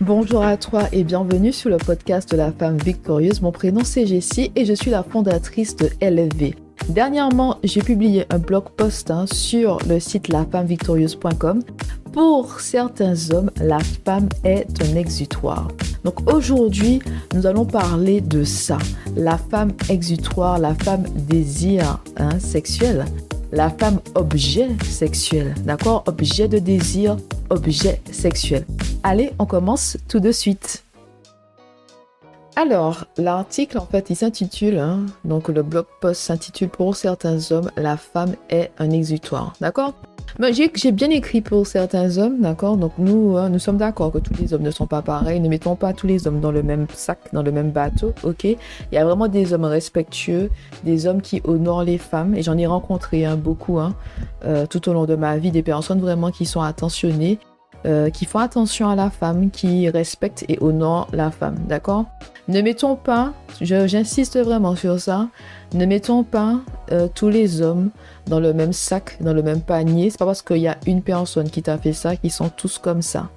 Bonjour à toi et bienvenue sur le podcast de la femme victorieuse. Mon prénom c'est Jessie et je suis la fondatrice de LFV. Dernièrement, j'ai publié un blog post sur le site lafemmevictorieuse.com. Pour certains hommes, la femme est un exutoire. Donc aujourd'hui, nous allons parler de ça. La femme exutoire, la femme désir sexuel, la femme objet sexuel, d'accord? Objet de désir, objet sexuel. Allez, on commence tout de suite. Alors, l'article, en fait, il s'intitule, donc le blog post s'intitule « Pour certains hommes, la femme est un exutoire ». D'accord? Mais j'ai bien écrit pour certains hommes, d'accord? Donc nous sommes d'accord que tous les hommes ne sont pas pareils. Ne mettons pas tous les hommes dans le même sac, dans le même bateau, ok? Il y a vraiment des hommes respectueux, des hommes qui honorent les femmes. Et j'en ai rencontré beaucoup tout au long de ma vie, des personnes vraiment qui sont attentionnées, qui font attention à la femme, qui respectent et honorent la femme, d'accord? Ne mettons pas, j'insiste vraiment sur ça, ne mettons pas tous les hommes dans le même sac, dans le même panier. C'est pas parce qu'il y a une personne qui t'a fait ça qu'ils sont tous comme ça.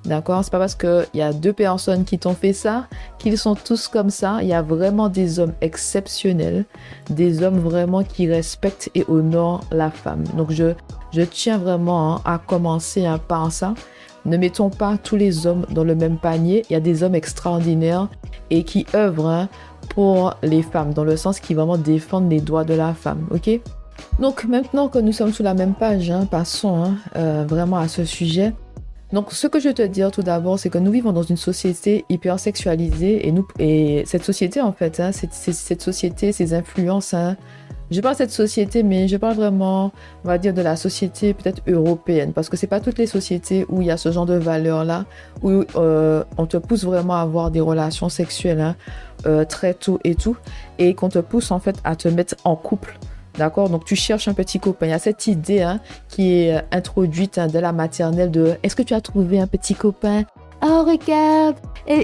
D'accord? C'est pas parce qu'il y a deux personnes qui t'ont fait ça qu'ils sont tous comme ça. Il y a vraiment des hommes exceptionnels, des hommes vraiment qui respectent et honorent la femme. Donc je tiens vraiment à commencer par ça. Ne mettons pas tous les hommes dans le même panier. Il y a des hommes extraordinaires et qui œuvrent pour les femmes, dans le sens qui vraiment défendent les droits de la femme. Ok? Donc maintenant que nous sommes sur la même page, passons vraiment à ce sujet. Donc ce que je veux te dire tout d'abord, c'est que nous vivons dans une société hyper sexualisée et cette société en fait, cette société, ces influences, je parle de cette société, mais je parle vraiment, on va dire, de la société peut-être européenne, parce que c'est pas toutes les sociétés où il y a ce genre de valeurs-là, où on te pousse vraiment à avoir des relations sexuelles très tôt et tout, et qu'on te pousse en fait à te mettre en couple. D'accord? Donc, tu cherches un petit copain. Il y a cette idée qui est introduite dès la maternelle de « Est-ce que tu as trouvé un petit copain? Oh, regarde,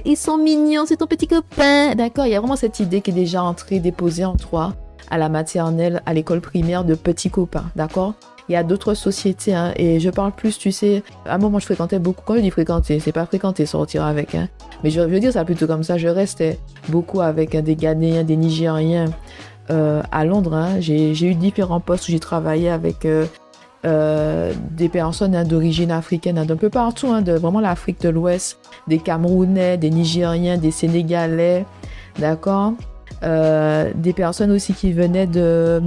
ils sont mignons, c'est ton petit copain. » D'accord? Il y a vraiment cette idée qui est déjà entrée, déposée en toi à la maternelle, à l'école primaire de petits copains. D'accord? Il y a d'autres sociétés et je parle plus, tu sais, à un moment, je fréquentais beaucoup. Quand je dis fréquenter, c'est pas fréquenter, sortir avec. Mais je veux dire ça plutôt comme ça. Je restais beaucoup avec des Ghanéens, des Nigériens. À Londres, j'ai eu différents postes où j'ai travaillé avec des personnes d'origine africaine d'un peu partout, de vraiment l'Afrique de l'Ouest, des Camerounais, des Nigériens, des Sénégalais, d'accord, des personnes aussi qui venaient de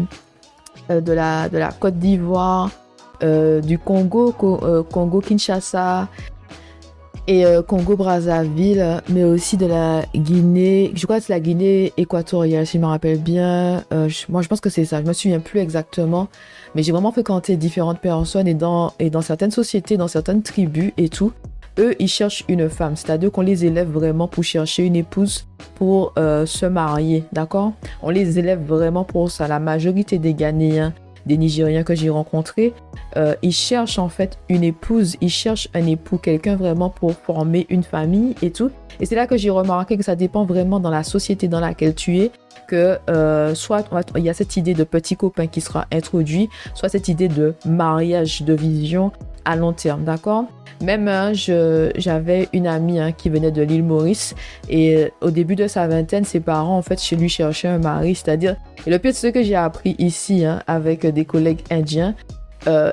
la Côte d'Ivoire, du Congo, Congo-Kinshasa, et Congo-Brazzaville, mais aussi de la Guinée, je crois que c'est la Guinée équatoriale, si je me rappelle bien. Moi, je pense que c'est ça, je me souviens plus exactement. Mais j'ai vraiment fréquenté différentes personnes et dans certaines sociétés, dans certaines tribus et tout, eux, ils cherchent une femme. C'est-à-dire qu'on les élève vraiment pour chercher une épouse pour se marier, d'accord? On les élève vraiment pour ça. La majorité des Ghanéens, des Nigériens que j'ai rencontrés, ils cherchent en fait une épouse, ils cherchent un époux, quelqu'un vraiment pour former une famille et tout. Et c'est là que j'ai remarqué que ça dépend vraiment dans la société dans laquelle tu es, que soit il y a cette idée de petit copain qui sera introduit, soit cette idée de mariage, de vision à long terme, d'accord? Même j'avais une amie qui venait de l'île Maurice et au début de sa vingtaine, ses parents en fait chez lui cherchaient un mari, c'est-à-dire, et le pire de ce que j'ai appris ici avec des collègues indiens,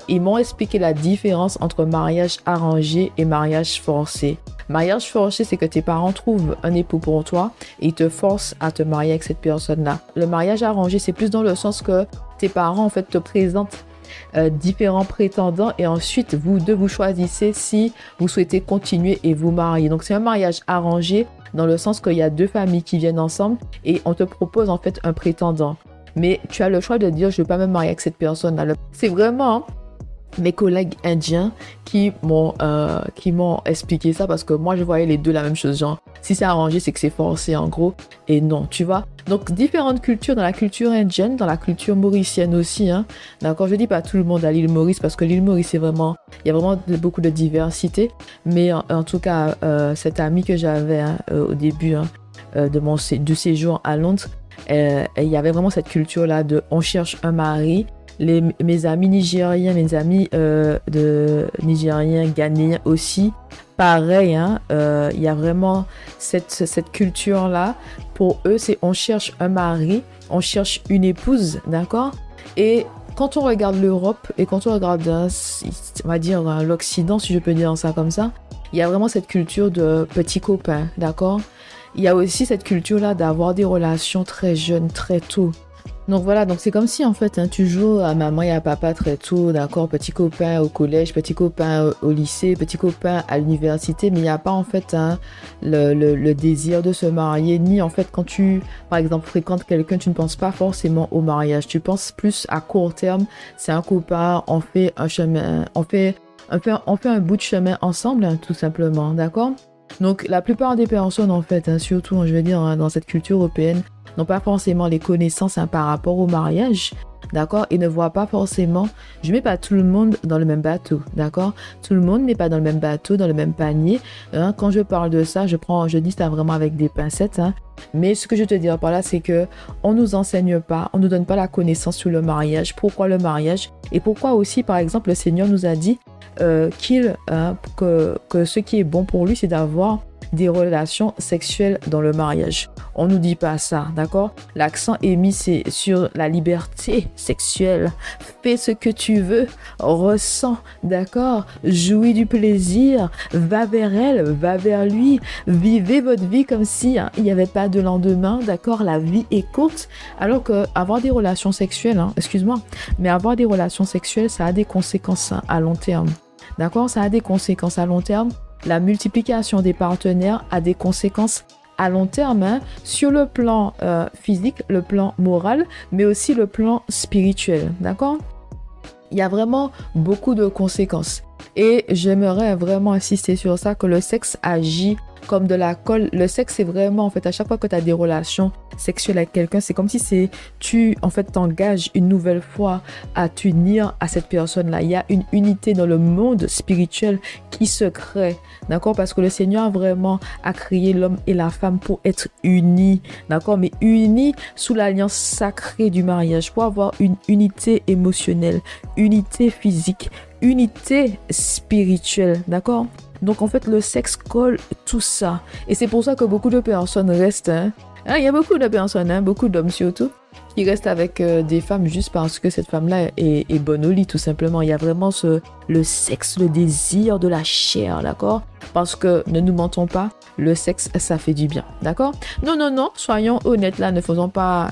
ils m'ont expliqué la différence entre mariage arrangé et mariage forcé. Mariage forcé, c'est que tes parents trouvent un époux pour toi et ils te forcent à te marier avec cette personne-là. Le mariage arrangé, c'est plus dans le sens que tes parents en fait te présentent différents prétendants et ensuite vous deux vous choisissez si vous souhaitez continuer et vous marier. Donc c'est un mariage arrangé dans le sens qu'il y a deux familles qui viennent ensemble et on te propose en fait un prétendant. Mais tu as le choix de dire je ne veux pas me marier avec cette personne-là. C'est vraiment mes collègues indiens qui m'ont expliqué ça parce que moi je voyais les deux la même chose, genre si c'est arrangé c'est que c'est forcé en gros et non, tu vois. Donc différentes cultures, dans la culture indienne, dans la culture mauricienne aussi, d'accord, je dis pas tout le monde à l'île Maurice parce que l'île Maurice c'est vraiment, il y a vraiment beaucoup de diversité, mais en tout cas cette amie que j'avais au début du séjour à Londres, il y avait vraiment cette culture là de on cherche un mari mes amis nigériens, mes amis de nigériens, ghanéens aussi, pareil, hein, y a vraiment cette culture-là. Pour eux, c'est on cherche un mari, on cherche une épouse, d'accord? Et quand on regarde l'Europe et quand on regarde, on va dire, l'Occident, si je peux dire ça comme ça, il y a vraiment cette culture de petits copains, d'accord? Il y a aussi cette culture-là d'avoir des relations très jeunes, très tôt. Donc voilà, donc c'est comme si en fait, hein, tu joues à maman et à papa très tôt, d'accord, petit copain au collège, petit copain au lycée, petit copain à l'université, mais il n'y a pas en fait hein, le désir de se marier, ni en fait quand tu, par exemple, fréquentes quelqu'un, tu ne penses pas forcément au mariage, tu penses plus à court terme, c'est un copain, on fait un chemin, on fait un bout de chemin ensemble, hein, tout simplement, d'accord? Donc la plupart des personnes en fait, hein, surtout je veux dire hein, dans cette culture européenne, n'ont pas forcément les connaissances hein, par rapport au mariage, d'accord, et ne voient pas forcément, je mets pas tout le monde dans le même bateau, d'accord, tout le monde n'est pas dans le même bateau, dans le même panier, hein. Quand je parle de ça, je dis ça vraiment avec des pincettes, hein. Mais ce que je te dire par là, c'est que on nous enseigne pas, on nous donne pas la connaissance sur le mariage, pourquoi le mariage, et pourquoi aussi, par exemple, le Seigneur nous a dit que ce qui est bon pour lui, c'est d'avoir des relations sexuelles dans le mariage. On nous dit pas ça, d'accord? L'accent est mis sur la liberté sexuelle. Fais ce que tu veux, ressens, d'accord? Jouis du plaisir, va vers elle, va vers lui, vivez votre vie comme si hein, il n'y avait pas de lendemain, d'accord? La vie est courte, alors que avoir des relations sexuelles, hein, excuse-moi, mais avoir des relations sexuelles, ça a des conséquences hein, à long terme, d'accord? Ça a des conséquences à long terme. La multiplication des partenaires a des conséquences à long terme hein, sur le plan physique, le plan moral, mais aussi le plan spirituel, d'accord? Il y a vraiment beaucoup de conséquences. Et j'aimerais vraiment insister sur ça, que le sexe agit comme de la colle. Le sexe, c'est vraiment, en fait, à chaque fois que tu as des relations sexuelles avec quelqu'un, c'est comme si tu, en fait, t'engages une nouvelle fois à t'unir à cette personne-là. Il y a une unité dans le monde spirituel qui se crée, d'accord? Parce que le Seigneur vraiment a créé l'homme et la femme pour être unis, d'accord? Mais unis sous l'alliance sacrée du mariage, pour avoir une unité émotionnelle, unité physique, unité spirituelle, d'accord? Donc en fait, le sexe colle tout ça. Et c'est pour ça que beaucoup de personnes restent, hein. Il y a beaucoup de personnes, hein, beaucoup d'hommes surtout, qui restent avec des femmes juste parce que cette femme-là est bonne au lit, tout simplement. Il y a vraiment le sexe, le désir de la chair, d'accord? Parce que, ne nous mentons pas, le sexe, ça fait du bien, d'accord? Non, soyons honnêtes là, ne faisons pas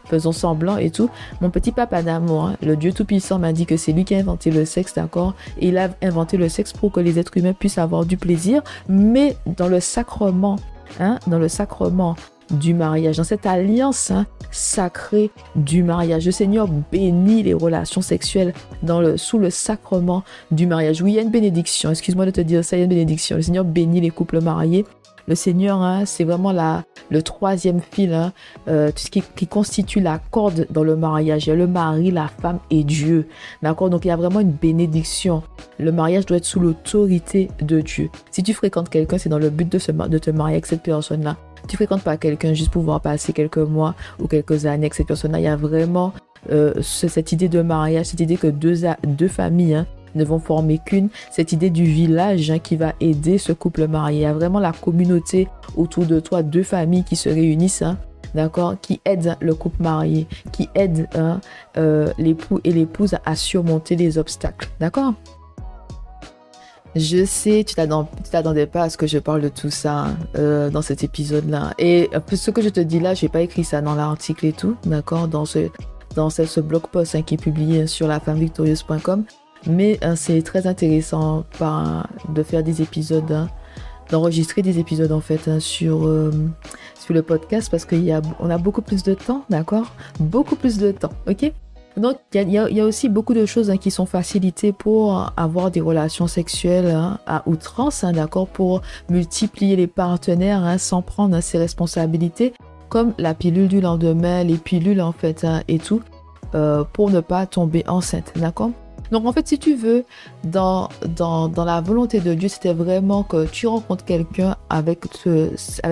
faisons semblant et tout. Mon petit papa d'amour, hein, le Dieu Tout-Puissant m'a dit que c'est lui qui a inventé le sexe, d'accord? Et il a inventé le sexe pour que les êtres humains puissent avoir du plaisir, mais dans le sacrement, hein, dans le sacrement du mariage, dans cette alliance hein, sacrée du mariage. Le Seigneur bénit les relations sexuelles sous le sacrement du mariage. Oui, il y a une bénédiction, excuse-moi de te dire ça, il y a une bénédiction. Le Seigneur bénit les couples mariés. Le Seigneur, hein, c'est vraiment le troisième fil, hein, tout ce qui constitue la corde dans le mariage. Il y a le mari, la femme et Dieu. D'accord? Donc, il y a vraiment une bénédiction. Le mariage doit être sous l'autorité de Dieu. Si tu fréquentes quelqu'un, c'est dans le but de te marier avec cette personne-là. Tu fréquentes pas quelqu'un juste pour pouvoir passer quelques mois ou quelques années avec cette personne-là. Il y a vraiment cette idée de mariage, cette idée que deux familles, hein, ne vont former qu'une, cette idée du village hein, qui va aider ce couple marié. Il y a vraiment la communauté autour de toi, deux familles qui se réunissent, hein, d'accord, qui aident le couple marié, qui aident hein, l'époux et l'épouse à surmonter les obstacles, d'accord? Je sais, tu t'attendais pas à ce que je parle de tout ça dans cet épisode-là. Et ce que je te dis là, j'ai pas écrit ça dans l'article et tout, d'accord, dans ce blog post hein, qui est publié sur lafemmevictorieuse.com. Mais c'est très intéressant de faire des épisodes, hein, d'enregistrer des épisodes en fait hein, sur le podcast parce qu'on a beaucoup plus de temps, d'accord? Beaucoup plus de temps, ok? Donc, il y a aussi beaucoup de choses hein, qui sont facilitées pour avoir des relations sexuelles hein, à outrance, hein, d'accord? Pour multiplier les partenaires hein, sans prendre hein, ses responsabilités, comme la pilule du lendemain, les pilules en fait hein, et tout, pour ne pas tomber enceinte, d'accord? Donc en fait, si tu veux, dans la volonté de Dieu, c'était vraiment que tu rencontres quelqu'un avec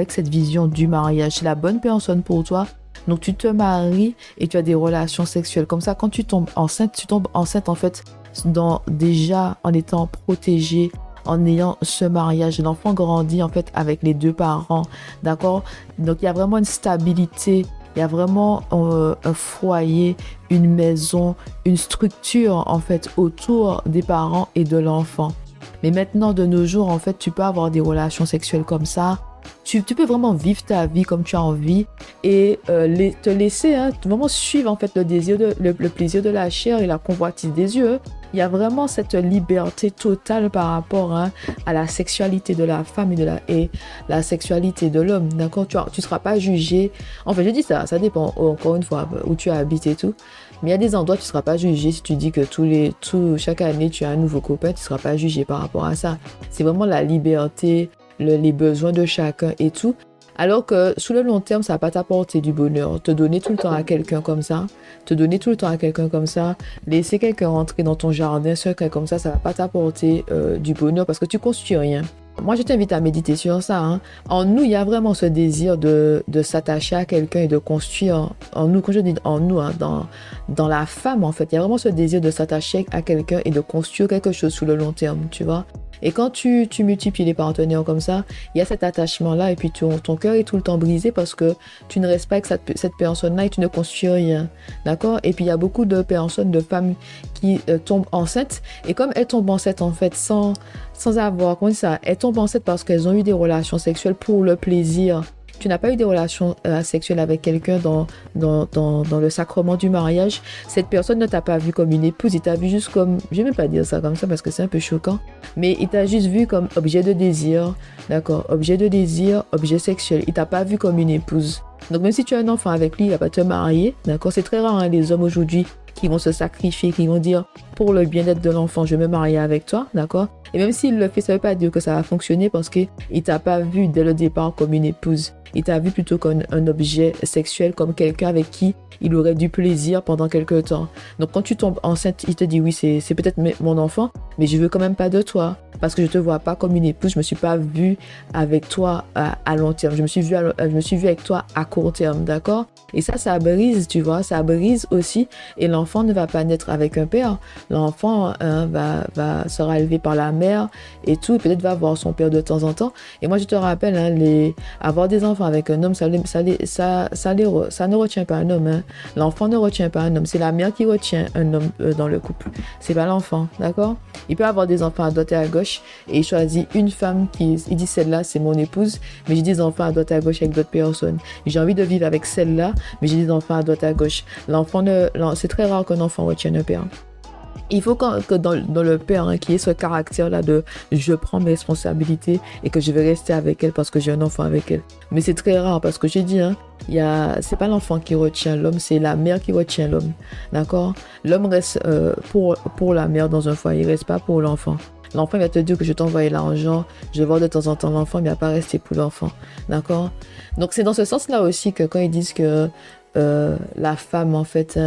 cette vision du mariage. C'est la bonne personne pour toi. Donc tu te maries et tu as des relations sexuelles. Comme ça, quand tu tombes enceinte en fait déjà en étant protégée, en ayant ce mariage. L'enfant grandit en fait avec les deux parents, d'accord? Donc il y a vraiment une stabilité, il y a vraiment un foyer, une maison, une structure en fait autour des parents et de l'enfant. Mais maintenant, de nos jours, en fait, tu peux avoir des relations sexuelles comme ça. Tu peux vraiment vivre ta vie comme tu as envie et te laisser vraiment suivre en fait le plaisir de la chair et la convoitise des yeux. Il y a vraiment cette liberté totale par rapport à la sexualité de la femme et la sexualité de l'homme. D'accord? Tu seras pas jugé. En fait, je dis ça dépend encore une fois où tu habites et tout. Mais il y a des endroits où tu ne seras pas jugé si tu dis que chaque année tu as un nouveau copain, tu ne seras pas jugé par rapport à ça. C'est vraiment la liberté, les besoins de chacun et tout. Alors que sur le long terme, ça va pas t'apporter du bonheur. Te donner tout le temps à quelqu'un comme ça, laisser quelqu'un rentrer dans ton jardin secret comme ça va pas t'apporter du bonheur parce que tu construis rien. Moi, je t'invite à méditer sur ça. En nous, il y a vraiment ce désir de s'attacher à quelqu'un et de construire. En nous, quand je dis en nous, dans la femme, en fait, il y a vraiment ce désir de s'attacher à quelqu'un et de construire quelque chose sur le long terme, tu vois. Et quand tu multiplies les partenaires comme ça, il y a cet attachement-là et puis ton cœur est tout le temps brisé parce que tu ne restes pas avec cette personne-là et tu ne construis rien. D'accord? Et puis, il y a beaucoup de personnes, de femmes qui tombent enceintes. Et comme elles tombent enceintes, en fait, sans avoir, comment on dit ça? Elles tombent enceintes parce qu'elles ont eu des relations sexuelles pour le plaisir. Tu n'as pas eu des relations sexuelles avec quelqu'un dans le sacrement du mariage. Cette personne ne t'a pas vu comme une épouse, il t'a vu juste comme, je ne vais même pas dire ça comme ça parce que c'est un peu choquant, mais il t'a juste vu comme objet de désir, d'accord? Objet de désir, objet sexuel. Il t'a pas vu comme une épouse. Donc même si tu as un enfant avec lui, il va pas te marier, d'accord? C'est très rare, les hommes aujourd'hui qui vont se sacrifier, qui vont dire pour le bien-être de l'enfant, je vais me marier avec toi, d'accord? Et même s'il le fait, ça ne veut pas dire que ça va fonctionner parce qu'il ne t'a pas vu dès le départ comme une épouse. Il t'a vu plutôt comme un objet sexuel, comme quelqu'un avec qui il aurait du plaisir pendant quelque temps. Donc quand tu tombes enceinte, il te dit oui, c'est peut-être mon enfant, mais je veux quand même pas de toi parce que je te vois pas comme une épouse, je me suis pas vue avec toi à long terme, je me suis vue avec toi à court terme, d'accord? Et ça brise, tu vois, ça brise aussi et l'enfant ne va pas naître avec un père. L'enfant sera élevé par la mère et tout, et peut-être va voir son père de temps en temps. Et moi je te rappelle, avoir des enfants avec un homme, ça ne retient pas un homme. L'enfant ne retient pas un homme. C'est la mère qui retient un homme dans le couple. C'est pas l'enfant, d'accord? Il peut avoir des enfants à droite et à gauche et il choisit une femme il dit celle-là c'est mon épouse, mais j'ai des enfants à droite et à gauche avec d'autres personnes. J'ai envie de vivre avec celle-là, mais j'ai des enfants à droite et à gauche. C'est très rare qu'un enfant retienne un père. Il faut que dans le père, qu'il y ait ce caractère-là de je prends mes responsabilités et que je vais rester avec elle parce que j'ai un enfant avec elle. Mais c'est très rare parce que j'ai dit, c'est pas l'enfant qui retient l'homme, c'est la mère qui retient l'homme. D'accord? L'homme reste pour la mère dans un foyer, il reste pas pour l'enfant. L'enfant va te dire que je t'envoie l'argent, je vais voir de temps en temps l'enfant, mais il va pas rester pour l'enfant. D'accord? Donc c'est dans ce sens-là aussi que quand ils disent que la femme, en fait,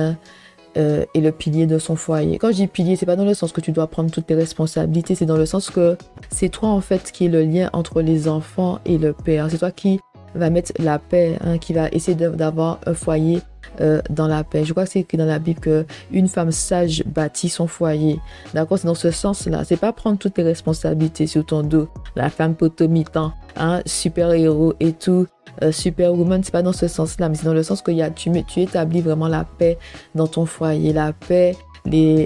est le pilier de son foyer. Quand je dis pilier, c'est pas dans le sens que tu dois prendre toutes tes responsabilités, c'est dans le sens que c'est toi en fait qui est le lien entre les enfants et le père. C'est toi qui va mettre la paix, qui va essayer d'avoir un foyer dans la paix. Je crois que c'est écrit dans la Bible que une femme sage bâtit son foyer. D'accord, c'est dans ce sens-là. C'est pas prendre toutes tes responsabilités sur ton dos. La femme potomitan, super héros et tout. Superwoman, c'est pas dans ce sens-là, mais c'est dans le sens que tu établis vraiment la paix dans ton foyer, la paix,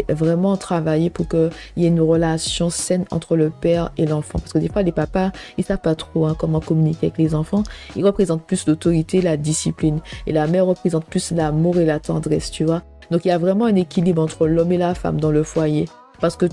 vraiment travailler pour qu'il y ait une relation saine entre le père et l'enfant. Parce que des fois, les papas, ils savent pas trop comment communiquer avec les enfants. Ils représentent plus l'autorité, la discipline. Et la mère représente plus l'amour et la tendresse, tu vois. Donc, il y a vraiment un équilibre entre l'homme et la femme dans le foyer. Parce que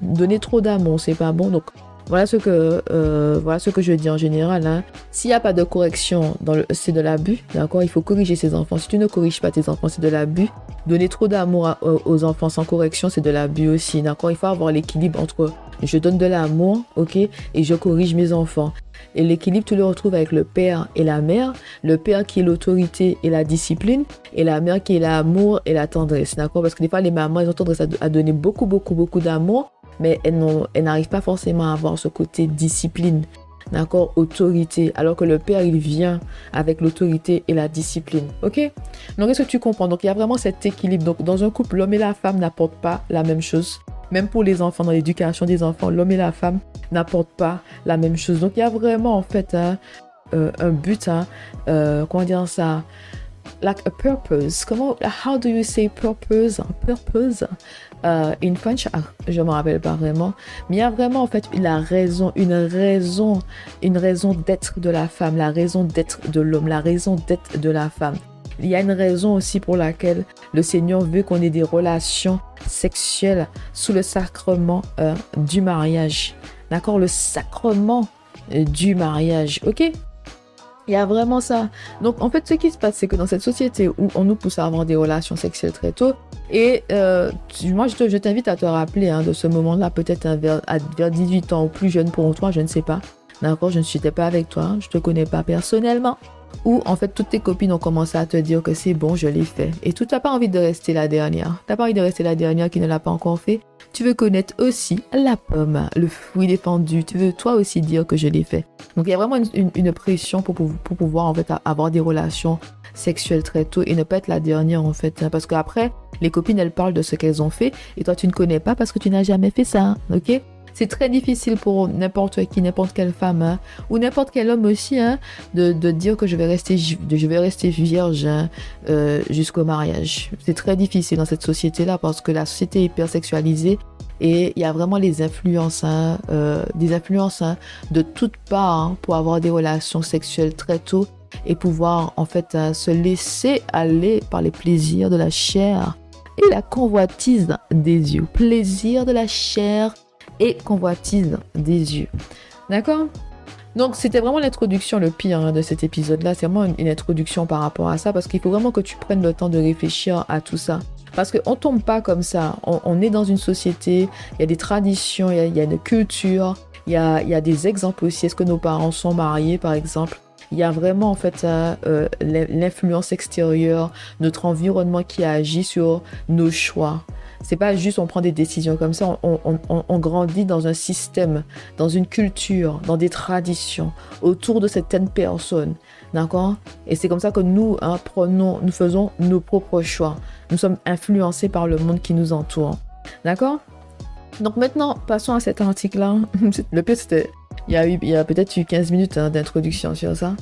donner trop d'amour, c'est pas bon. Donc, voilà ce que je dis en général. S'il n'y a pas de correction, c'est de l'abus, d'accord? Il faut corriger ses enfants. Si tu ne corriges pas tes enfants, c'est de l'abus. Donner trop d'amour aux enfants sans correction, c'est de l'abus aussi, d'accord? Il faut avoir l'équilibre entre je donne de l'amour, ok, et je corrige mes enfants. Et l'équilibre, tu le retrouves avec le père et la mère. Le père qui est l'autorité et la discipline, et la mère qui est l'amour et la tendresse, d'accord? Parce que des fois, les mamans, elles ont tendance à donner beaucoup, beaucoup, beaucoup d'amour, mais elles n'arrivent pas forcément à avoir ce côté discipline. d'accord, autorité, alors que le père, il vient avec l'autorité et la discipline, ok? Donc, est-ce que tu comprends? Donc, il y a vraiment cet équilibre. Donc, dans un couple, l'homme et la femme n'apportent pas la même chose. Même pour les enfants, dans l'éducation des enfants, l'homme et la femme n'apportent pas la même chose. Donc, il y a vraiment, en fait, un but, comment dire ça? Like a purpose. How do you say purpose? Purpose. In French, je me rappelle pas vraiment. Mais il y a vraiment, en fait, une raison d'être de la femme, la raison d'être de l'homme, la raison d'être de la femme. Il y a une raison aussi pour laquelle le Seigneur veut qu'on ait des relations sexuelles sous le sacrement du mariage. D'accord? Le sacrement du mariage. Ok? Il y a vraiment ça. Donc, en fait, ce qui se passe, c'est que dans cette société où on nous pousse à avoir des relations sexuelles très tôt, et moi, je t'invite à te rappeler de ce moment-là, peut-être vers 18 ans ou plus jeune pour toi, je ne sais pas. D'accord? Je ne suis pas avec toi, je ne te connais pas personnellement. Où, en fait, toutes tes copines ont commencé à te dire que c'est bon, je l'ai fait. Et tu n'as pas envie de rester la dernière. Tu n'as pas envie de rester la dernière qui ne l'a pas encore fait. Tu veux connaître aussi la pomme, le fruit défendu. Tu veux toi aussi dire que je l'ai fait. Donc, il y a vraiment une pression pour pouvoir, en fait, avoir des relations sexuelles très tôt et ne pas être la dernière, en fait. Parce qu'après, les copines, elles parlent de ce qu'elles ont fait et toi, tu ne connais pas parce que tu n'as jamais fait ça. Ok? C'est très difficile pour n'importe qui, n'importe quelle femme ou n'importe quel homme aussi de dire que je vais rester vierge jusqu'au mariage. C'est très difficile dans cette société-là parce que la société est hyper sexualisée et il y a vraiment les influences, de toutes parts pour avoir des relations sexuelles très tôt et pouvoir en fait se laisser aller par les plaisirs de la chair et la convoitise des yeux. Plaisir de la chair et convoitise des yeux. D'accord? Donc, c'était vraiment l'introduction, le pire de cet épisode-là. C'est vraiment une introduction par rapport à ça parce qu'il faut vraiment que tu prennes le temps de réfléchir à tout ça. Parce qu'on ne tombe pas comme ça. On est dans une société, il y a des traditions, il y a une culture, il y a des exemples aussi. Est-ce que nos parents sont mariés, par exemple? Il y a vraiment, en fait, l'influence extérieure, notre environnement qui agit sur nos choix. C'est pas juste on prend des décisions comme ça, on grandit dans un système, dans une culture, dans des traditions, autour de certaines personnes, d'accord? Et c'est comme ça que nous faisons nos propres choix. Nous sommes influencés par le monde qui nous entoure, d'accord? Donc maintenant, passons à cet article-là. Le pire, c'était, il y a peut-être eu 15 minutes d'introduction sur ça.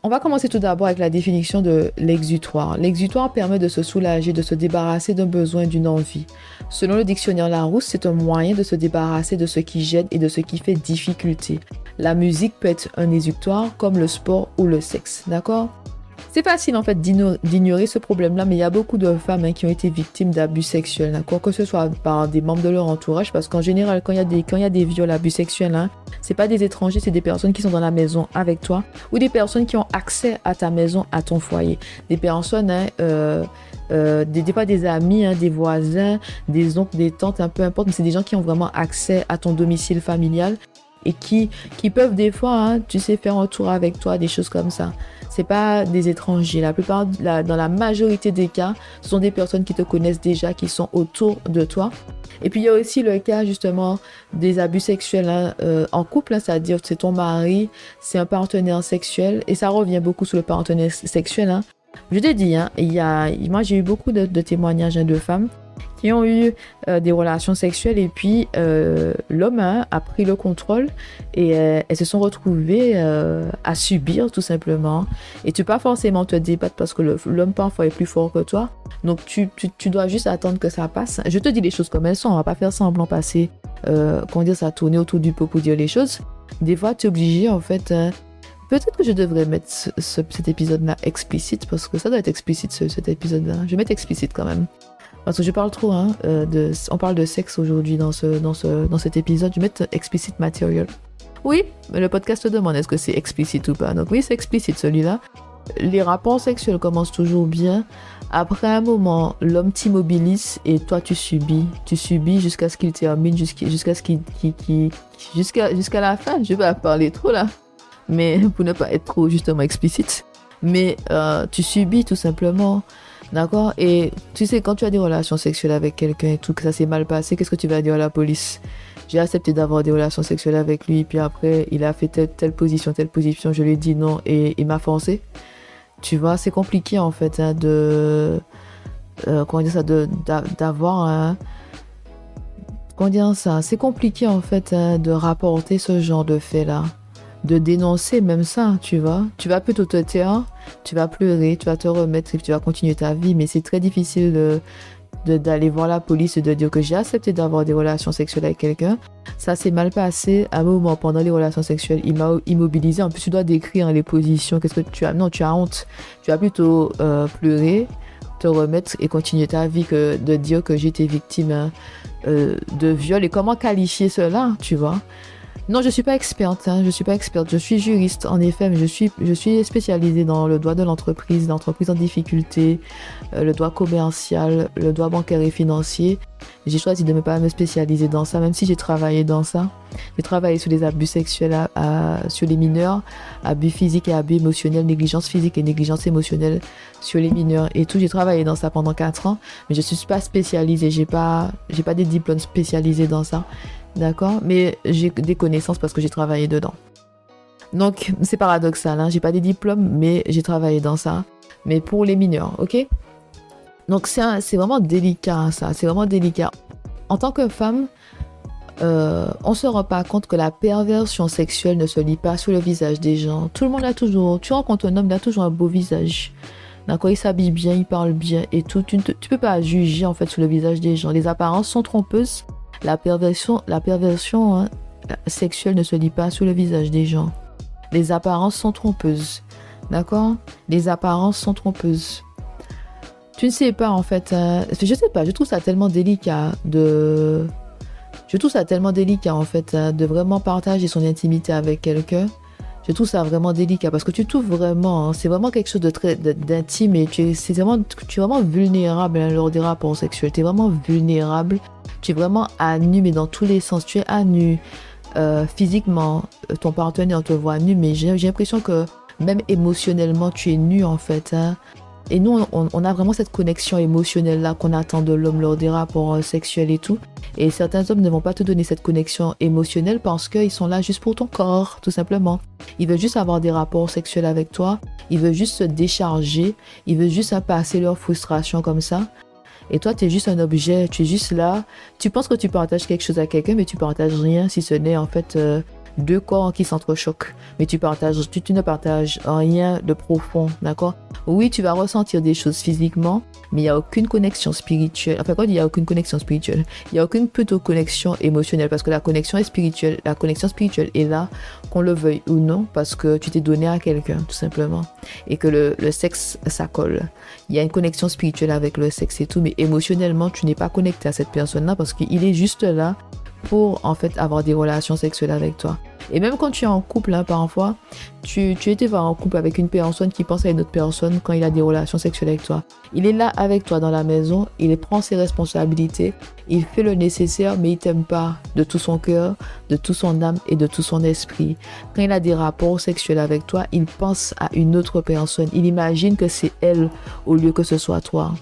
On va commencer tout d'abord avec la définition de l'exutoire. L'exutoire permet de se soulager, de se débarrasser d'un besoin, d'une envie. Selon le dictionnaire Larousse, c'est un moyen de se débarrasser de ce qui gêne et de ce qui fait difficulté. La musique peut être un exutoire comme le sport ou le sexe, d'accord? C'est facile en fait d'ignorer ce problème-là, mais il y a beaucoup de femmes qui ont été victimes d'abus sexuels, d'accord, que ce soit par des membres de leur entourage, parce qu'en général, quand il y a des viols, abus sexuels, c'est pas des étrangers, c'est des personnes qui sont dans la maison avec toi, ou des personnes qui ont accès à ta maison, à ton foyer, des personnes, des fois des amis, des voisins, des oncles, des tantes, peu importe, mais c'est des gens qui ont vraiment accès à ton domicile familial et qui peuvent des fois, tu sais, faire un tour avec toi, des choses comme ça. C'est pas des étrangers. Dans la majorité des cas, ce sont des personnes qui te connaissent déjà, qui sont autour de toi. Et puis, il y a aussi le cas, justement, des abus sexuels en couple, c'est-à-dire c'est ton mari, c'est un partenaire sexuel, et ça revient beaucoup sur le partenaire sexuel. Je t'ai dit, moi, j'ai eu beaucoup de témoignages de femmes qui ont eu des relations sexuelles et puis l'homme a pris le contrôle et elles se sont retrouvées à subir tout simplement. Et tu peux pas forcément te débattre parce que l'homme parfois est plus fort que toi. Donc tu dois juste attendre que ça passe. Je te dis les choses comme elles sont, on va pas faire semblant passer, ça tourner autour du pot pour dire les choses. Des fois tu es obligé en fait... Peut-être que je devrais mettre cet épisode-là explicite parce que ça doit être explicite cet épisode-là. Je vais mettre explicite quand même. Parce que je parle trop, on parle de sexe aujourd'hui dans cet épisode. Je vais mettre explicit material. Oui, mais le podcast te demande est-ce que c'est explicite ou pas. Donc oui, c'est explicite celui-là. Les rapports sexuels commencent toujours bien. Après un moment, l'homme t'immobilise et toi tu subis. Tu subis jusqu'à ce qu'il termine, jusqu'à la fin. Je vais pas parler trop là. Mais pour ne pas être trop justement explicite. Mais tu subis tout simplement. D'accord? Et tu sais, quand tu as des relations sexuelles avec quelqu'un et tout, que ça s'est mal passé, qu'est-ce que tu vas dire à la police? j'ai accepté d'avoir des relations sexuelles avec lui, puis après, il a fait telle position, je lui ai dit non et il m'a forcé. Tu vois, c'est compliqué en fait hein, comment dire ça, d'avoir un... Comment dire ça? C'est compliqué en fait hein, de rapporter ce genre de fait-là, de dénoncer même ça, tu vois. Tu vas plutôt te taire, tu vas pleurer, tu vas te remettre et tu vas continuer ta vie, mais c'est très difficile d'aller voir la police et de dire que j'ai accepté d'avoir des relations sexuelles avec quelqu'un. Ça s'est mal passé à un moment pendant les relations sexuelles. Il m'a immobilisé. En plus, tu dois décrire les positions. Qu'est-ce que tu as? Non, tu as honte. Tu vas plutôt pleurer, te remettre et continuer ta vie que de dire que j'étais victime hein, de viol. Et comment qualifier cela, tu vois? Non, je suis pas experte, hein, je suis pas experte. Je suis juriste, en effet, mais je suis spécialisée dans le droit de l'entreprise en difficulté, le droit commercial, le droit bancaire et financier. J'ai choisi de ne pas me spécialiser dans ça, même si j'ai travaillé dans ça. J'ai travaillé sur les abus sexuels sur les mineurs, abus physiques et abus émotionnels, négligence physique et négligence émotionnelle sur les mineurs et tout. J'ai travaillé dans ça pendant 4 ans, mais je suis pas spécialisée. J'ai pas des diplômes spécialisés dans ça. D'accord, mais j'ai des connaissances parce que j'ai travaillé dedans. Donc, c'est paradoxal, hein? J'ai pas des diplômes, mais j'ai travaillé dans ça. Mais pour les mineurs, ok? Donc, c'est vraiment délicat, ça. C'est vraiment délicat. En tant que femme, on se rend pas compte que la perversion sexuelle ne se lit pas sur le visage des gens. Tout le monde a toujours... Tu rencontres un homme, il a toujours un beau visage. D'accord, il s'habille bien, il parle bien et tout. Tu peux pas juger, en fait, sur le visage des gens. Les apparences sont trompeuses. La perversion hein, sexuelle ne se lit pas sur le visage des gens. Les apparences sont trompeuses. D'accord? Les apparences sont trompeuses. Tu ne sais pas en fait. Je sais pas, je trouve ça tellement délicat de vraiment partager son intimité avec quelqu'un. Je trouve ça vraiment délicat parce que tu trouves vraiment, hein, c'est vraiment quelque chose d'intime et tu es vraiment vulnérable hein, lors des rapports sexuels. Tu es vraiment vulnérable. Tu es vraiment à nu, mais dans tous les sens. Tu es à nu physiquement. Ton partenaire te voit nu, mais j'ai l'impression que même émotionnellement, tu es nu en fait. Hein. Et nous, on a vraiment cette connexion émotionnelle-là qu'on attend de l'homme lors des rapports sexuels et tout. Et certains hommes ne vont pas te donner cette connexion émotionnelle parce qu'ils sont là juste pour ton corps, tout simplement. Ils veulent juste avoir des rapports sexuels avec toi. Ils veulent juste se décharger. Ils veulent juste passer leur frustration comme ça. Et toi, tu es juste un objet. Tu es juste là. Tu penses que tu partages quelque chose à quelqu'un, mais tu partages rien si ce n'est en fait... deux corps qui s'entrechoquent, mais tu ne partages rien de profond, d'accord? Oui, tu vas ressentir des choses physiquement, mais il n'y a aucune connexion spirituelle. Enfin, quand il n'y a aucune connexion spirituelle, il n'y a aucune plutôt connexion émotionnelle, parce que la connexion est spirituelle. La connexion spirituelle est là, qu'on le veuille ou non, parce que tu t'es donné à quelqu'un, tout simplement. Et que le sexe, ça colle. Il y a une connexion spirituelle avec le sexe et tout, mais émotionnellement, tu n'es pas connecté à cette personne-là, parce qu'il est juste là pour en fait avoir des relations sexuelles avec toi. Et même quand tu es en couple, hein, parfois, tu étais en couple avec une personne qui pense à une autre personne quand il a des relations sexuelles avec toi. Il est là avec toi dans la maison, il prend ses responsabilités, il fait le nécessaire, mais il t'aime pas de tout son cœur, de toute son âme et de tout son esprit. Quand il a des rapports sexuels avec toi, il pense à une autre personne. Il imagine que c'est elle au lieu que ce soit toi.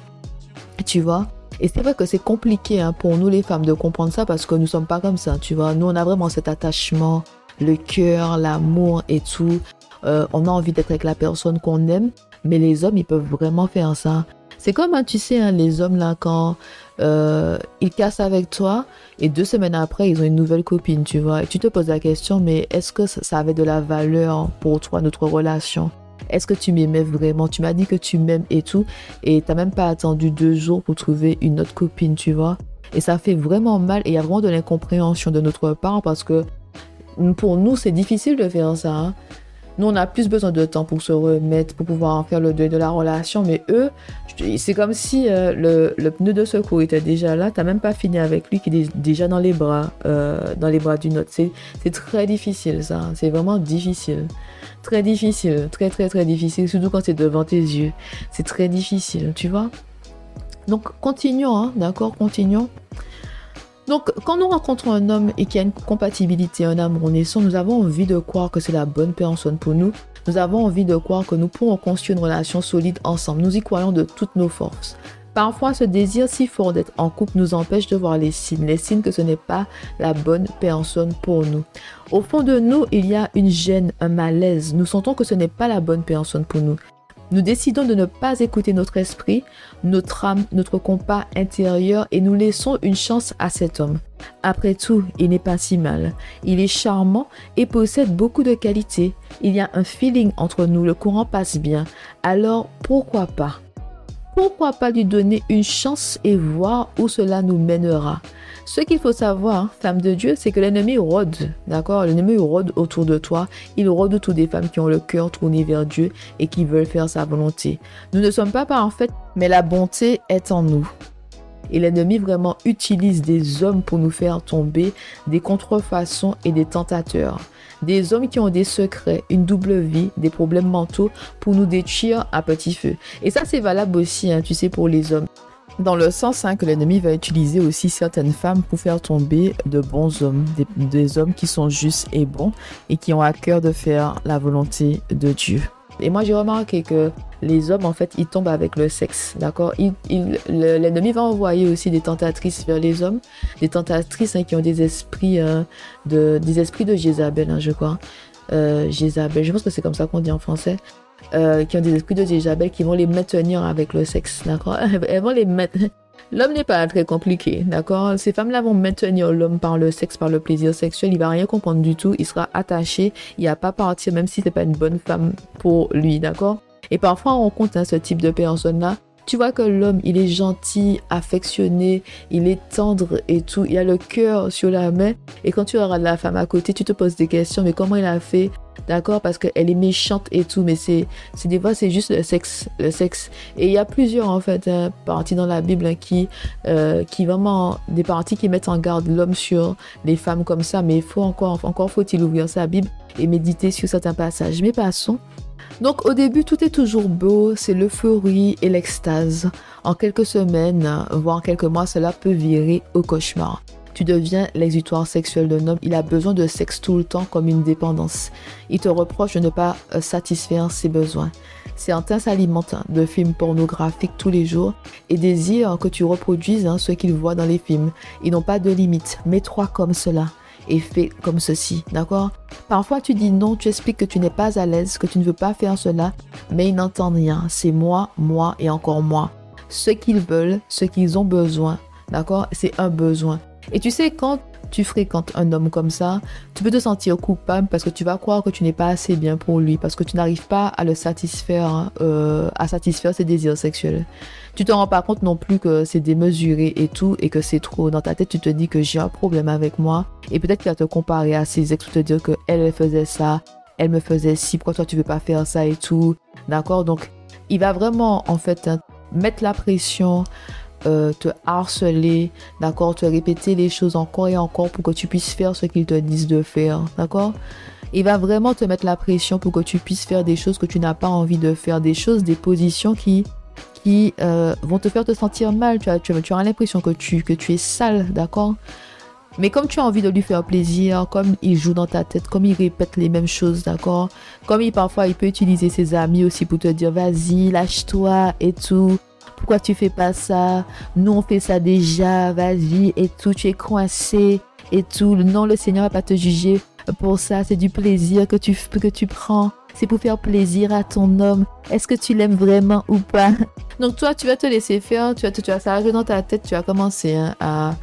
Tu vois? Et c'est vrai que c'est compliqué hein, pour nous les femmes de comprendre ça parce que nous sommes pas comme ça, tu vois. Nous, on a vraiment cet attachement, le cœur, l'amour et tout. On a envie d'être avec la personne qu'on aime, mais les hommes, ils peuvent vraiment faire ça. C'est comme, hein, tu sais, hein, les hommes, là, quand ils cassent avec toi et 2 semaines après, ils ont une nouvelle copine, tu vois. Et tu te poses la question, mais est-ce que ça avait de la valeur pour toi, notre relation ? Est-ce que tu m'aimais vraiment? Tu m'as dit que tu m'aimes et tout. Et t'as même pas attendu 2 jours pour trouver une autre copine, tu vois. Et ça fait vraiment mal. Et il y a vraiment de l'incompréhension de notre part parce que pour nous, c'est difficile de faire ça. Hein. Nous, on a plus besoin de temps pour se remettre, pour pouvoir en faire le deuil de la relation. Mais eux, c'est comme si le pneu de secours était déjà là. T'as même pas fini avec lui, qui est déjà dans les bras d'une autre. C'est très difficile, ça. C'est vraiment difficile. Très difficile. Très, très, très difficile. Surtout quand c'est devant tes yeux. C'est très difficile, tu vois. Donc, continuons, hein, d'accord, continuons. Donc, quand nous rencontrons un homme et qu'il y a une compatibilité, un amour naissant, nous avons envie de croire que c'est la bonne personne pour nous. Nous avons envie de croire que nous pourrons construire une relation solide ensemble. Nous y croyons de toutes nos forces. Parfois, ce désir si fort d'être en couple nous empêche de voir les signes que ce n'est pas la bonne personne pour nous. Au fond de nous, il y a une gêne, un malaise. Nous sentons que ce n'est pas la bonne personne pour nous. Nous décidons de ne pas écouter notre esprit, notre âme, notre compas intérieur et nous laissons une chance à cet homme. Après tout, il n'est pas si mal. Il est charmant et possède beaucoup de qualités. Il y a un feeling entre nous, le courant passe bien. Alors, pourquoi pas? Pourquoi pas lui donner une chance et voir où cela nous mènera? Ce qu'il faut savoir, femme de Dieu, c'est que l'ennemi rôde, d'accord? L'ennemi rôde autour de toi. Il rôde autour des femmes qui ont le cœur tourné vers Dieu et qui veulent faire sa volonté. Nous ne sommes pas parfaits, mais la bonté est en nous. Et l'ennemi vraiment utilise des hommes pour nous faire tomber, des contrefaçons et des tentateurs. Des hommes qui ont des secrets, une double vie, des problèmes mentaux pour nous détruire à petit feu. Et ça, c'est valable aussi, tu sais, pour les hommes. Dans le sens que l'ennemi va utiliser aussi certaines femmes pour faire tomber de bons hommes, des hommes qui sont justes et bons et qui ont à cœur de faire la volonté de Dieu. Et moi, j'ai remarqué que les hommes, en fait, ils tombent avec le sexe, d'accord? L'ennemi va envoyer aussi des tentatrices vers les hommes, des tentatrices qui ont des esprits de Jézabel, je crois. Jézabel, je pense que c'est comme ça qu'on dit en français. Qui ont des esprits de Jézabel qui vont les maintenir avec le sexe, d'accord? Elles vont les mettre... L'homme n'est pas très compliqué, d'accord? Ces femmes-là vont maintenir l'homme par le sexe, par le plaisir sexuel. Il va rien comprendre du tout. Il sera attaché. Il va pas partir, même si c'est pas une bonne femme pour lui, d'accord? Et parfois, on rencontre ce type de personnes-là. Tu vois que l'homme, il est gentil, affectionné, il est tendre et tout. Il a le cœur sur la main. Et quand tu auras la femme à côté, tu te poses des questions. Mais comment il a fait? D'accord? Parce qu'elle est méchante et tout. Mais c'est des fois, c'est juste le sexe. Et il y a plusieurs, en fait, parties dans la Bible qui vraiment, des parties qui mettent en garde l'homme sur les femmes comme ça. Mais il faut encore faut-il ouvrir sa Bible et méditer sur certains passages. Mais passons. Donc au début, tout est toujours beau, c'est l'euphorie et l'extase. En quelques semaines, voire quelques mois, cela peut virer au cauchemar. Tu deviens l'exutoire sexuel d'un homme, il a besoin de sexe tout le temps comme une dépendance. Il te reproche de ne pas satisfaire ses besoins. Certains s'alimentent de films pornographiques tous les jours et désirent que tu reproduises ce qu'ils voient dans les films. Ils n'ont pas de limite, mets-toi comme cela. Et fais comme ceci, d'accord? Parfois, tu dis non, tu expliques que tu n'es pas à l'aise, que tu ne veux pas faire cela, mais ils n'entendent rien. C'est moi et encore moi. Ce qu'ils veulent, ce qu'ils ont besoin, d'accord? C'est un besoin. Et tu sais, quand tu fréquentes un homme comme ça, tu peux te sentir coupable parce que tu vas croire que tu n'es pas assez bien pour lui, parce que tu n'arrives pas à le satisfaire, à satisfaire ses désirs sexuels. Tu te rends pas compte non plus que c'est démesuré et tout, et que c'est trop. Dans ta tête, tu te dis que j'ai un problème avec moi, et peut-être qu'il va te comparer à ses ex, ou te dire que elle faisait ça, elle me faisait ci, pourquoi toi tu veux pas faire ça et tout, d'accord? Donc, il va vraiment, en fait, mettre la pression, te harceler, d'accord, te répéter les choses encore et encore pour que tu puisses faire ce qu'ils te disent de faire, d'accord? Il va vraiment te mettre la pression pour que tu puisses faire des choses que tu n'as pas envie de faire, des choses, des positions qui vont te faire te sentir mal, tu as l'impression que tu es sale, d'accord? Mais comme tu as envie de lui faire plaisir, comme il joue dans ta tête, comme il répète les mêmes choses, d'accord? Comme parfois il peut utiliser ses amis aussi pour te dire vas-y, lâche-toi et tout. Pourquoi tu fais pas ça? Nous on fait ça déjà, vas-y et tout, tu es coincé et tout. Non, le Seigneur va pas te juger pour ça, c'est du plaisir que tu prends. C'est pour faire plaisir à ton homme. Est-ce que tu l'aimes vraiment ou pas? Donc toi, tu vas te laisser faire, tu vas s'arranger dans ta tête, tu vas commencer à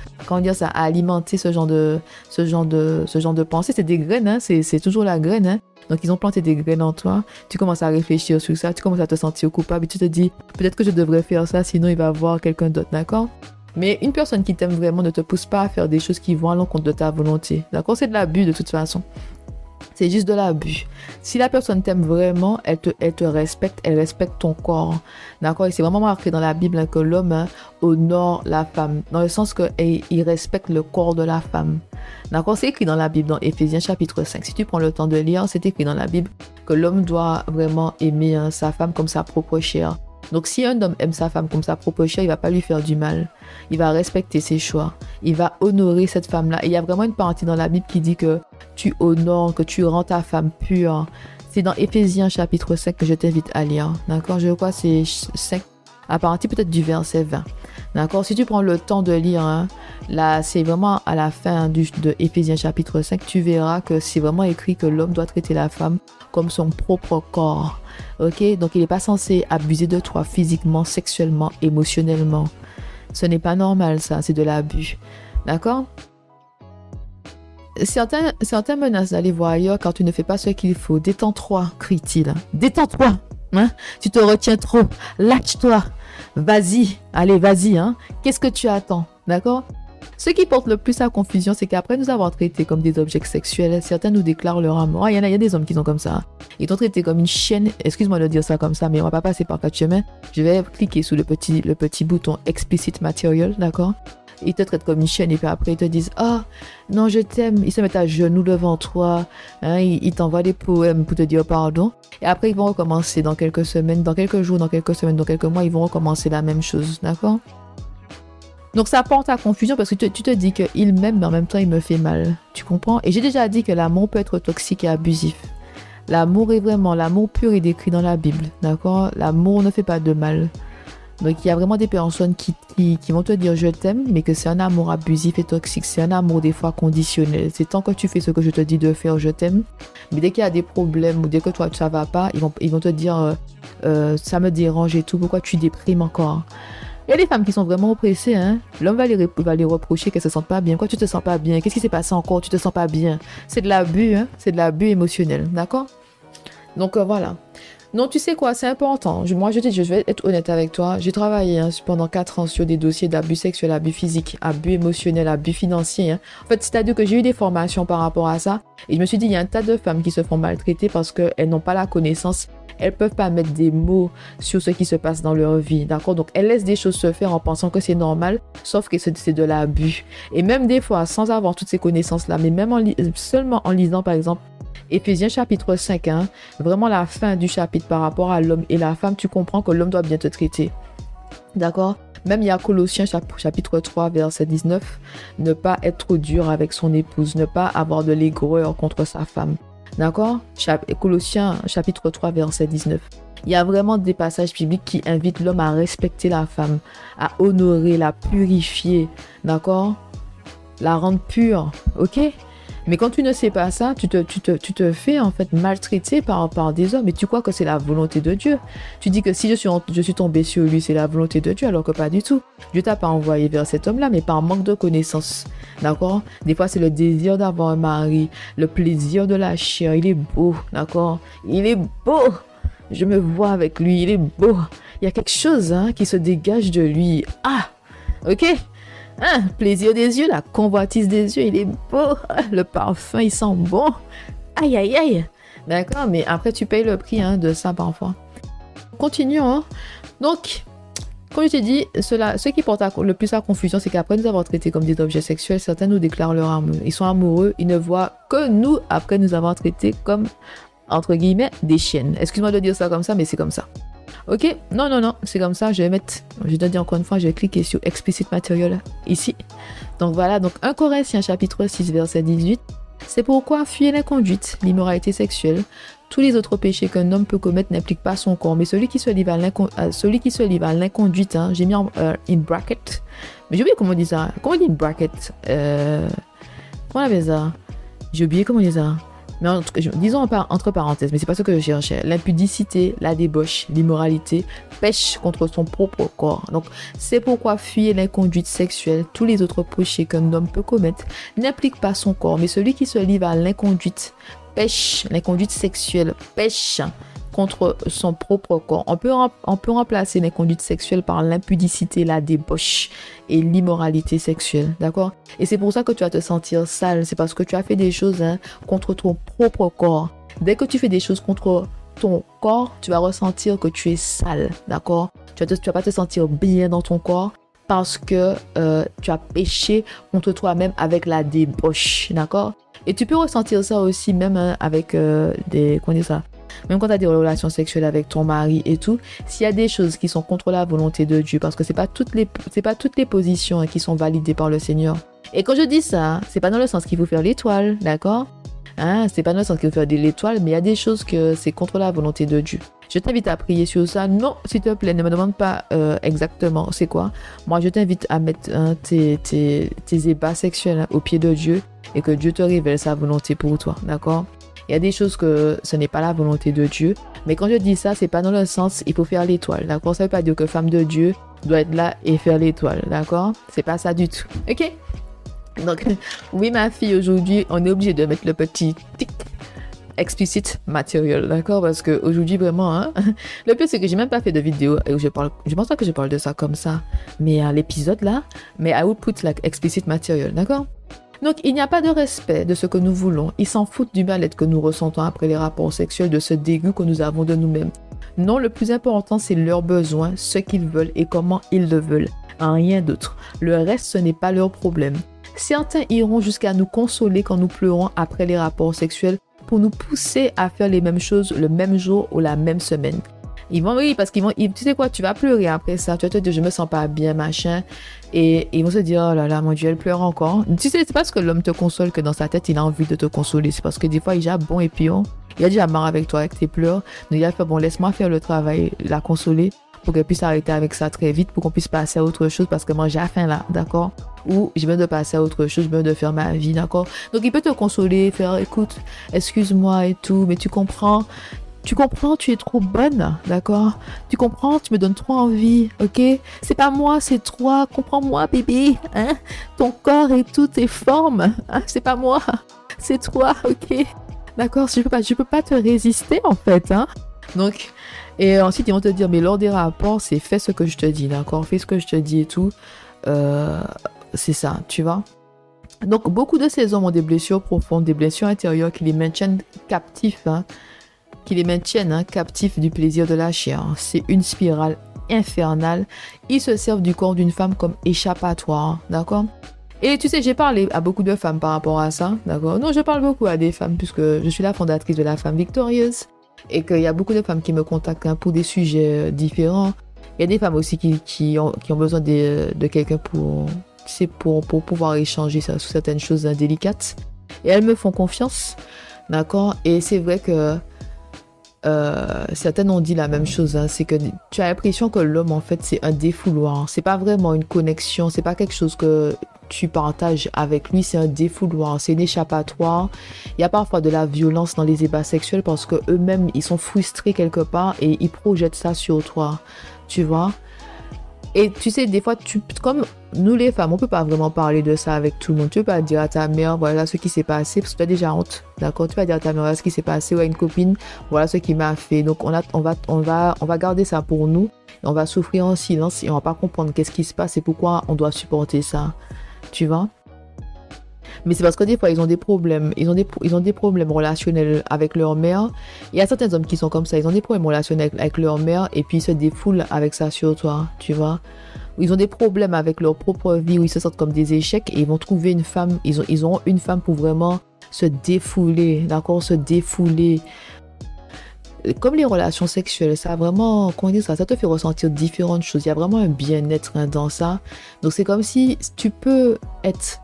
alimenter ce genre de pensée. C'est des graines, c'est toujours la graine. Donc ils ont planté des graines en toi. Tu commences à réfléchir sur ça, tu commences à te sentir coupable et tu te dis peut-être que je devrais faire ça, sinon il va voir quelqu'un d'autre, d'accord? Mais une personne qui t'aime vraiment ne te pousse pas à faire des choses qui vont à l'encontre de ta volonté, d'accord? C'est de l'abus de toute façon. C'est juste de l'abus. Si la personne t'aime vraiment, elle te respecte, elle respecte ton corps. D'accord? Et c'est vraiment marqué dans la Bible que l'homme honore la femme. Dans le sens qu'il respecte le corps de la femme. D'accord? C'est écrit dans la Bible, dans Éphésiens chapitre 5. Si tu prends le temps de lire, c'est écrit dans la Bible que l'homme doit vraiment aimer sa femme comme sa propre chair. Donc si un homme aime sa femme comme sa propre chair, il va pas lui faire du mal. Il va respecter ses choix. Il va honorer cette femme-là. Et il y a vraiment une partie dans la Bible qui dit que tu honores, que tu rends ta femme pure. C'est dans Éphésiens chapitre 5 que je t'invite à lire. D'accord? Je crois que c'est 5 à partir peut-être du verset 20. D'accord? Si tu prends le temps de lire, hein, là, c'est vraiment à la fin de Éphésiens chapitre 5, tu verras que c'est vraiment écrit que l'homme doit traiter la femme comme son propre corps. Ok? Donc, il n'est pas censé abuser de toi physiquement, sexuellement, émotionnellement. Ce n'est pas normal, ça. C'est de l'abus. D'accord? Certains menacent d'aller voir ailleurs quand tu ne fais pas ce qu'il faut. Détends-toi, crie-t-il. Détends-toi. Hein? Tu te retiens trop. Lâche-toi. Vas-y. Allez, vas-y. Hein? Qu'est-ce que tu attends? D'accord? Ce qui porte le plus à confusion, c'est qu'après nous avoir traités comme des objets sexuels, certains nous déclarent leur amour. Il y a des hommes qui sont comme ça. Ils t'ont traité comme une chienne. Excuse-moi de dire ça comme ça, mais on va pas passer par quatre chemins. Je vais cliquer sur le petit bouton Explicit Material, d'accord? Ils te traitent comme une chienne et puis après ils te disent « Ah, non, je t'aime ». Ils se mettent à genoux devant toi. Hein, ils t'envoient des poèmes pour te dire pardon. Et après, ils vont recommencer dans quelques semaines, dans quelques jours, dans quelques semaines, dans quelques mois, ils vont recommencer la même chose, d'accord? Donc ça porte à confusion parce que tu te dis qu'il m'aime, mais en même temps, il me fait mal. Tu comprends? Et j'ai déjà dit que l'amour peut être toxique et abusif. L'amour est vraiment, l'amour pur est décrit dans la Bible, d'accord? L'amour ne fait pas de mal. Donc, il y a vraiment des personnes qui vont te dire « je t'aime », mais que c'est un amour abusif et toxique. C'est un amour des fois conditionnel. C'est tant que tu fais ce que je te dis de faire, je t'aime. Mais dès qu'il y a des problèmes ou dès que toi, ça va pas, ils vont te dire ça me dérange et tout. Pourquoi tu déprimes encore? Il y a des femmes qui sont vraiment oppressées. Hein? L'homme va les reprocher qu'elles se sentent pas bien. Quoi, tu te sens pas bien? Qu'est-ce qui s'est passé encore? Tu te sens pas bien? C'est de l'abus. Hein? C'est de l'abus émotionnel. D'accord? Donc, voilà. Non, tu sais quoi, c'est important. Je vais être honnête avec toi. J'ai travaillé pendant 4 ans sur des dossiers d'abus sexuels, abus physiques, abus émotionnels, abus financiers. Hein. En fait, c'est-à-dire que j'ai eu des formations par rapport à ça. Et je me suis dit, il y a un tas de femmes qui se font maltraiter parce qu'elles n'ont pas la connaissance. Elles ne peuvent pas mettre des mots sur ce qui se passe dans leur vie. D'accord? Donc, elles laissent des choses se faire en pensant que c'est normal, sauf que c'est de l'abus. Et même des fois, sans avoir toutes ces connaissances-là, mais même seulement en lisant, par exemple, Éphésiens chapitre 5, hein, vraiment la fin du chapitre par rapport à l'homme et la femme, tu comprends que l'homme doit bien te traiter. D'accord? Même il y a Colossiens chapitre 3, verset 19, ne pas être trop dur avec son épouse, ne pas avoir de l'aigreur contre sa femme. D'accord? Colossiens chapitre 3, verset 19. Il y a vraiment des passages bibliques qui invitent l'homme à respecter la femme, à honorer, la purifier. D'accord? La rendre pure. Ok? Mais quand tu ne sais pas ça, tu te fais en fait maltraiter par des hommes et tu crois que c'est la volonté de Dieu. Tu dis que si je suis tombée sur lui, c'est la volonté de Dieu, alors que pas du tout. Dieu t'a pas envoyé vers cet homme-là, mais par manque de connaissances. D'accord? Des fois, c'est le désir d'avoir un mari, le plaisir de la chair. Il est beau, d'accord? Il est beau. Je me vois avec lui, il est beau. Il y a quelque chose qui se dégage de lui. Ah, ok? Hein, plaisir des yeux, la convoitise des yeux, il est beau. Le parfum, il sent bon. Aïe, aïe, aïe. D'accord, mais après, tu payes le prix de ça parfois. Continuons. Donc, comme je t'ai dit, ce qui porte le plus à confusion, c'est qu'après nous avoir traités comme des objets sexuels, certains nous déclarent leur amour. Ils sont amoureux, ils ne voient que nous après nous avoir traités comme, entre guillemets, des chiennes. Excuse-moi de dire ça comme ça, mais c'est comme ça. Ok, non, c'est comme ça, je te dis encore une fois, je vais cliquer sur Explicit Material ici. Donc voilà, donc 1 Corinthiens chapitre 6 verset 18, c'est pourquoi fuyez l'inconduite, l'immoralité sexuelle, tous les autres péchés qu'un homme peut commettre n'impliquent pas son corps, mais celui qui se livre à l'inconduite, j'ai mis in bracket, mais j'ai oublié comment on dit ça, comment on dit in bracket, comment on appelle ça, j'ai oublié comment on dit ça. Mais disons entre parenthèses, mais c'est pas ce que je cherchais. L'impudicité, la débauche, l'immoralité pêche contre son propre corps. Donc, c'est pourquoi fuyer l'inconduite sexuelle, tous les autres péchés qu'un homme peut commettre, n'impliquent pas son corps. Mais celui qui se livre à l'inconduite pêche, l'inconduite sexuelle pêche contre son propre corps. On peut remplacer l'inconduite sexuelle par l'impudicité, la débauche et l'immoralité sexuelle, d'accord? Et c'est pour ça que tu vas te sentir sale, c'est parce que tu as fait des choses contre ton propre corps. Dès que tu fais des choses contre ton corps, tu vas ressentir que tu es sale, d'accord? Tu vas pas te sentir bien dans ton corps parce que tu as péché contre toi-même avec la débauche, d'accord? Et tu peux ressentir ça aussi même avec comment dire ça? Même quand tu as des relations sexuelles avec ton mari et tout, s'il y a des choses qui sont contre la volonté de Dieu, parce que c'est pas toutes les positions qui sont validées par le Seigneur. Et quand je dis ça, c'est pas dans le sens qu'il faut faire l'étoile, d'accord? C'est pas dans le sens qu'il faut faire l'étoile, mais il y a des choses que c'est contre la volonté de Dieu. Je t'invite à prier sur ça. Non, s'il te plaît, ne me demande pas exactement c'est quoi. Moi, je t'invite à mettre tes ébats sexuels au pied de Dieu et que Dieu te révèle sa volonté pour toi, d'accord? Il y a des choses que ce n'est pas la volonté de Dieu. Mais quand je dis ça, c'est pas dans le sens il faut faire l'étoile, d'accord? Ça veut pas dire que femme de Dieu doit être là et faire l'étoile, d'accord? C'est pas ça du tout, ok? Donc, oui, ma fille, aujourd'hui, on est obligé de mettre le petit tic explicit material, d'accord? Parce que aujourd'hui vraiment, hein, le pire c'est que j'ai même pas fait de vidéo où je pense pas que je parle de ça comme ça, mais à l'épisode là, mais I would put like explicit material, d'accord? Donc, il n'y a pas de respect de ce que nous voulons. Ils s'en foutent du mal-être que nous ressentons après les rapports sexuels, de ce dégoût que nous avons de nous-mêmes. Non, le plus important, c'est leurs besoins, ce qu'ils veulent et comment ils le veulent. Rien d'autre. Le reste, ce n'est pas leur problème. Certains iront jusqu'à nous consoler quand nous pleurons après les rapports sexuels pour nous pousser à faire les mêmes choses le même jour ou la même semaine. Ils vont, oui, parce qu'ils vont, tu sais quoi, tu vas pleurer après ça, tu vas te dire, je me sens pas bien, machin, et ils vont se dire, oh là là, mon Dieu, elle pleure encore. Tu sais, c'est parce que l'homme te console que dans sa tête, il a envie de te consoler, c'est parce que des fois, il a bon et puis il a déjà marre avec toi, avec tes pleurs, donc il a fait, bon, laisse-moi faire le travail, la consoler, pour qu'elle puisse arrêter avec ça très vite, pour qu'on puisse passer à autre chose, parce que moi, j'ai faim là, d'accord? Ou je viens de passer à autre chose, je viens de faire ma vie, d'accord? Donc, il peut te consoler, faire, écoute, excuse-moi et tout, mais tu comprends, tu es trop bonne, d'accord? Tu comprends, tu me donnes trop envie, ok? C'est pas moi, c'est toi, comprends-moi, bébé, hein? Ton corps et toutes tes formes, hein? C'est pas moi, c'est toi, ok? D'accord? Je peux pas te résister, en fait, hein? Donc, et ensuite, ils vont te dire, mais lors des rapports, c'est fais ce que je te dis, d'accord? Fais ce que je te dis et tout. C'est ça, tu vois? Donc, beaucoup de ces hommes ont des blessures profondes, des blessures intérieures qui les maintiennent captifs, hein? Captifs du plaisir de la chair. C'est une spirale infernale. Ils se servent du corps d'une femme comme échappatoire, d'accord? Et tu sais, j'ai parlé à beaucoup de femmes par rapport à ça, d'accord? Non, je parle beaucoup à des femmes puisque je suis la fondatrice de la femme victorieuse et qu'il y a beaucoup de femmes qui me contactent, hein, pour des sujets différents. Il y a des femmes aussi qui ont besoin de quelqu'un pour pouvoir échanger sur certaines choses, hein, délicates. Et elles me font confiance, d'accord? Et c'est vrai que certaines ont dit la même chose, hein, c'est que tu as l'impression que l'homme en fait c'est un défouloir, c'est pas vraiment une connexion, c'est pas quelque chose que tu partages avec lui, c'est un défouloir, c'est une échappatoire. Il y a parfois de la violence dans les ébats sexuels parce que eux-mêmes ils sont frustrés quelque part et ils projettent ça sur toi, tu vois. Et tu sais, des fois, comme nous les femmes, on peut pas vraiment parler de ça avec tout le monde. Tu peux pas dire à ta mère, voilà ce qui s'est passé, parce que tu as déjà honte, d'accord? Tu peux pas dire à ta mère, voilà ce qui s'est passé, ou à une copine, voilà ce qui m'a fait. Donc, on va garder ça pour nous, et on va souffrir en silence, et on va pas comprendre qu'est-ce qui se passe et pourquoi on doit supporter ça, tu vois? Mais c'est parce que des fois, ils ont des problèmes. Ils ont des problèmes relationnels avec leur mère. Il y a certains hommes qui sont comme ça. Ils ont des problèmes relationnels avec leur mère et puis ils se défoulent avec ça sur toi, tu vois. Ils ont des problèmes avec leur propre vie où ils se sentent comme des échecs et ils vont trouver une femme. Ils auront une femme pour vraiment se défouler, d'accord, se défouler. Comme les relations sexuelles, ça a vraiment, comment dire ça te fait ressentir différentes choses. Il y a vraiment un bien-être, hein, dans ça. Donc c'est comme si tu peux être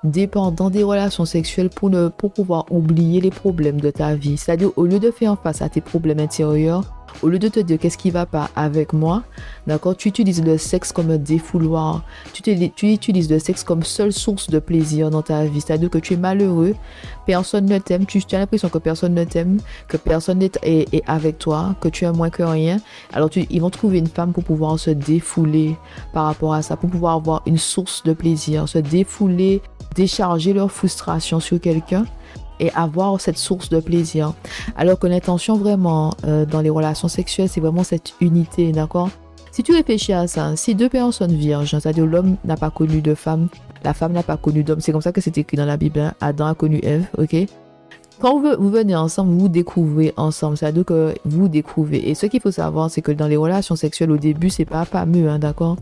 dépendant des relations sexuelles pour pouvoir oublier les problèmes de ta vie. C'est-à-dire, au lieu de faire face à tes problèmes intérieurs, au lieu de te dire qu'est-ce qui va pas avec moi, d'accord, tu utilises le sexe comme un défouloir. Tu utilises le sexe comme seule source de plaisir dans ta vie. C'est-à-dire que tu es malheureux, personne ne t'aime, tu as l'impression que personne ne t'aime, que personne est avec toi, que tu es moins que rien. Alors, ils vont trouver une femme pour pouvoir se défouler par rapport à ça, pour pouvoir avoir une source de plaisir, se défouler, décharger leur frustration sur quelqu'un et avoir cette source de plaisir. Alors que l'intention vraiment dans les relations sexuelles, c'est vraiment cette unité, d'accord? Si tu réfléchis à ça, si deux personnes vierges, c'est-à-dire l'homme n'a pas connu de femme, la femme n'a pas connu d'homme, c'est comme ça que c'est écrit dans la Bible, hein? Adam a connu Ève, ok? Quand vous venez ensemble, vous découvrez ensemble, c'est-à-dire que vous découvrez. Et ce qu'il faut savoir, c'est que dans les relations sexuelles, au début, c'est pas fameux, hein, d'accord?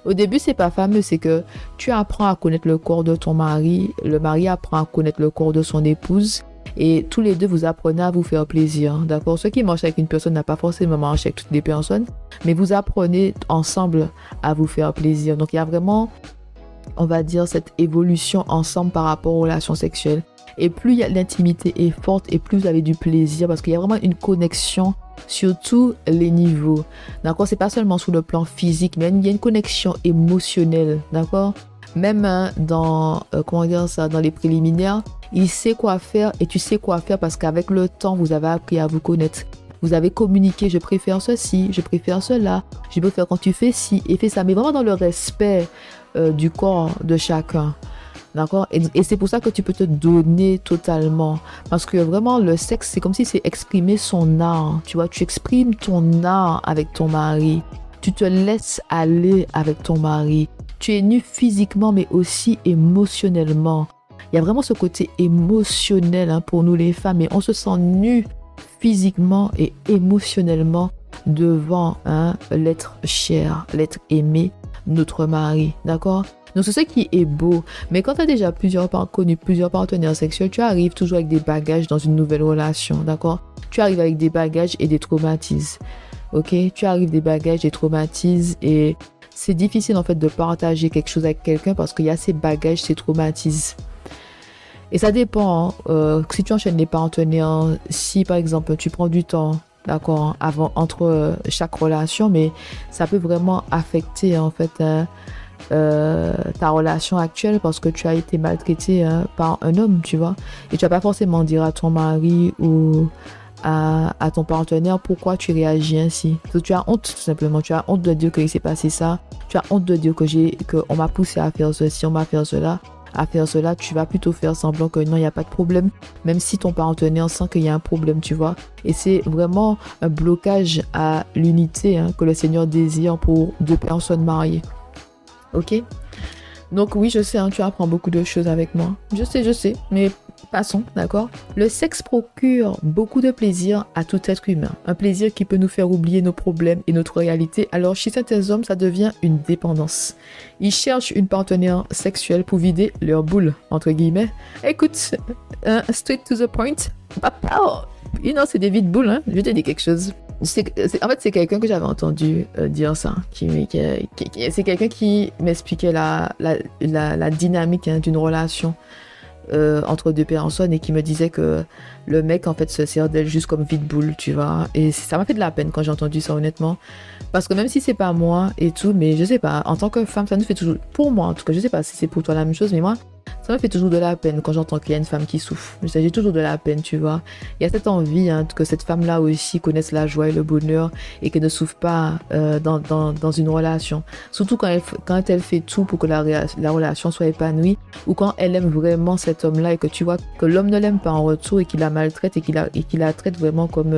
Au début, c'est pas fameux, c'est que tu apprends à connaître le corps de ton mari, le mari apprend à connaître le corps de son épouse, et tous les deux, vous apprenez à vous faire plaisir, d'accord? Ce qui marche avec une personne n'a pas forcément marché avec toutes les personnes, mais vous apprenez ensemble à vous faire plaisir. Donc, il y a vraiment, on va dire, cette évolution ensemble par rapport aux relations sexuelles. Et plus l'intimité est forte et plus vous avez du plaisir parce qu'il y a vraiment une connexion sur tous les niveaux. D'accord? C'est pas seulement sur le plan physique, mais il y a une connexion émotionnelle. D'accord? Même dans, comment dire ça, dans les préliminaires, il sait quoi faire et tu sais quoi faire parce qu'avec le temps, vous avez appris à vous connaître. Vous avez communiqué, je préfère ceci, je préfère cela, je préfère quand tu fais ci et fais ça. Mais vraiment dans le respect du corps de chacun. D'accord? Et c'est pour ça que tu peux te donner totalement. Parce que vraiment, le sexe, c'est comme si c'est exprimer son art. Tu vois, tu exprimes ton art avec ton mari. Tu te laisses aller avec ton mari. Tu es nu physiquement, mais aussi émotionnellement. Il y a vraiment ce côté émotionnel pour nous les femmes. Et on se sent nu physiquement et émotionnellement devant l'être cher, l'être aimé, notre mari. D'accord? Donc c'est ce qui est beau. Mais quand tu as déjà connu plusieurs partenaires sexuels, tu arrives toujours avec des bagages dans une nouvelle relation. D'accord? Tu arrives avec des bagages et des traumatismes. Ok? Tu arrives des bagages, des traumatismes et c'est difficile en fait de partager quelque chose avec quelqu'un parce qu'il y a ces bagages, ces traumatismes. Et ça dépend, si tu enchaînes les partenaires, si par exemple tu prends du temps, d'accord, entre chaque relation, mais ça peut vraiment affecter en fait ta relation actuelle parce que tu as été maltraité par un homme, tu vois. Et tu vas pas forcément dire à ton mari ou à ton partenaire pourquoi tu réagis ainsi. Parce que tu as honte tout simplement, tu as honte de dire qu'il s'est passé ça, tu as honte de dire qu'on m'a poussé à faire ceci, on m'a fait cela. À faire cela, tu vas plutôt faire semblant que non, il n'y a pas de problème, même si ton partenaire sent qu'il y a un problème, tu vois. Et c'est vraiment un blocage à l'unité que le Seigneur désire pour deux personnes mariées. Ok? Donc oui, je sais, tu apprends beaucoup de choses avec moi. Je sais, mais passons, d'accord? Le sexe procure beaucoup de plaisir à tout être humain. Un plaisir qui peut nous faire oublier nos problèmes et notre réalité. Alors chez certains hommes, ça devient une dépendance. Ils cherchent une partenaire sexuelle pour vider leur boule, entre guillemets. Écoute, straight to the point. C'est des vides boules, je vais te dire quelque chose. En fait, c'est quelqu'un que j'avais entendu dire ça. C'est quelqu'un qui m'expliquait la dynamique d'une relation entre deux personnes et qui me disait que le mec, en fait, se sert d'elle juste comme vide-boule, tu vois. Et ça m'a fait de la peine quand j'ai entendu ça, honnêtement. Parce que même si c'est pas moi et tout, mais je sais pas, en tant que femme, ça nous fait toujours... Pour moi, en tout cas, je sais pas si c'est pour toi la même chose, mais moi... Ça me fait toujours de la peine quand j'entends qu'il y a une femme qui souffre. J'ai toujours de la peine, tu vois. Il y a cette envie que cette femme-là aussi connaisse la joie et le bonheur et qu'elle ne souffre pas dans une relation. Surtout quand elle fait tout pour que la relation soit épanouie ou quand elle aime vraiment cet homme-là et que tu vois que l'homme ne l'aime pas en retour et qu'il la maltraite et qu'il la traite vraiment comme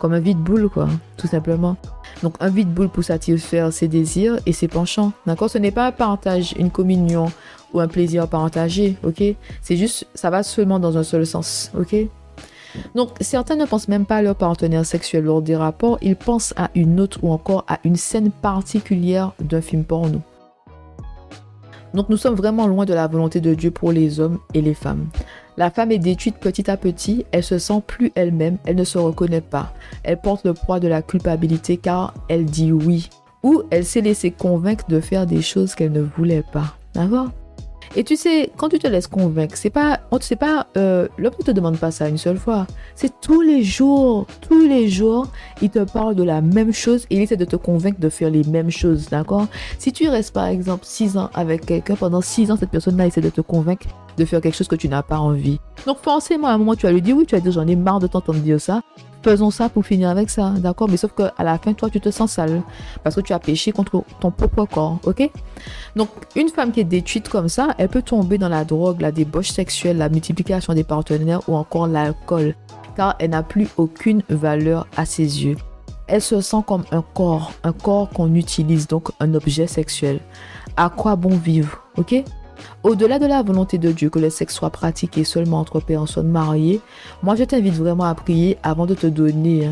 un vide-boule, quoi, tout simplement. Donc un vide-boule pour satisfaire ses désirs et ses penchants, d'accord? Ce n'est pas un partage, une communion ou un plaisir partagé, ok? C'est juste, ça va seulement dans un seul sens, ok? Donc certains ne pensent même pas à leur partenaire sexuel lors des rapports, ils pensent à une autre ou encore à une scène particulière d'un film porno. Donc nous sommes vraiment loin de la volonté de Dieu pour les hommes et les femmes. La femme est détruite petit à petit, elle se sent plus elle-même, elle ne se reconnaît pas. Elle porte le poids de la culpabilité car elle dit oui. Ou elle s'est laissée convaincre de faire des choses qu'elle ne voulait pas. D'accord? Et tu sais, quand tu te laisses convaincre, l'homme ne te demande pas ça une seule fois. C'est tous les jours, il te parle de la même chose et il essaie de te convaincre de faire les mêmes choses, d'accord? Si tu restes par exemple 6 ans avec quelqu'un, pendant 6 ans, cette personne-là essaie de te convaincre de faire quelque chose que tu n'as pas envie. Donc forcément, à un moment, tu vas lui dire oui, tu vas dire j'en ai marre de t'entendre dire ça. Faisons ça pour finir avec ça, d'accord? Mais sauf qu'à la fin, toi, tu te sens sale parce que tu as péché contre ton propre corps, ok? Donc, une femme qui est détruite comme ça, elle peut tomber dans la drogue, la débauche sexuelle, la multiplication des partenaires ou encore l'alcool, car elle n'a plus aucune valeur à ses yeux. Elle se sent comme un corps qu'on utilise, donc un objet sexuel. À quoi bon vivre, ok? Au-delà de la volonté de Dieu que le sexe soit pratiqué seulement entre personnes mariées, moi je t'invite vraiment à prier avant de te donner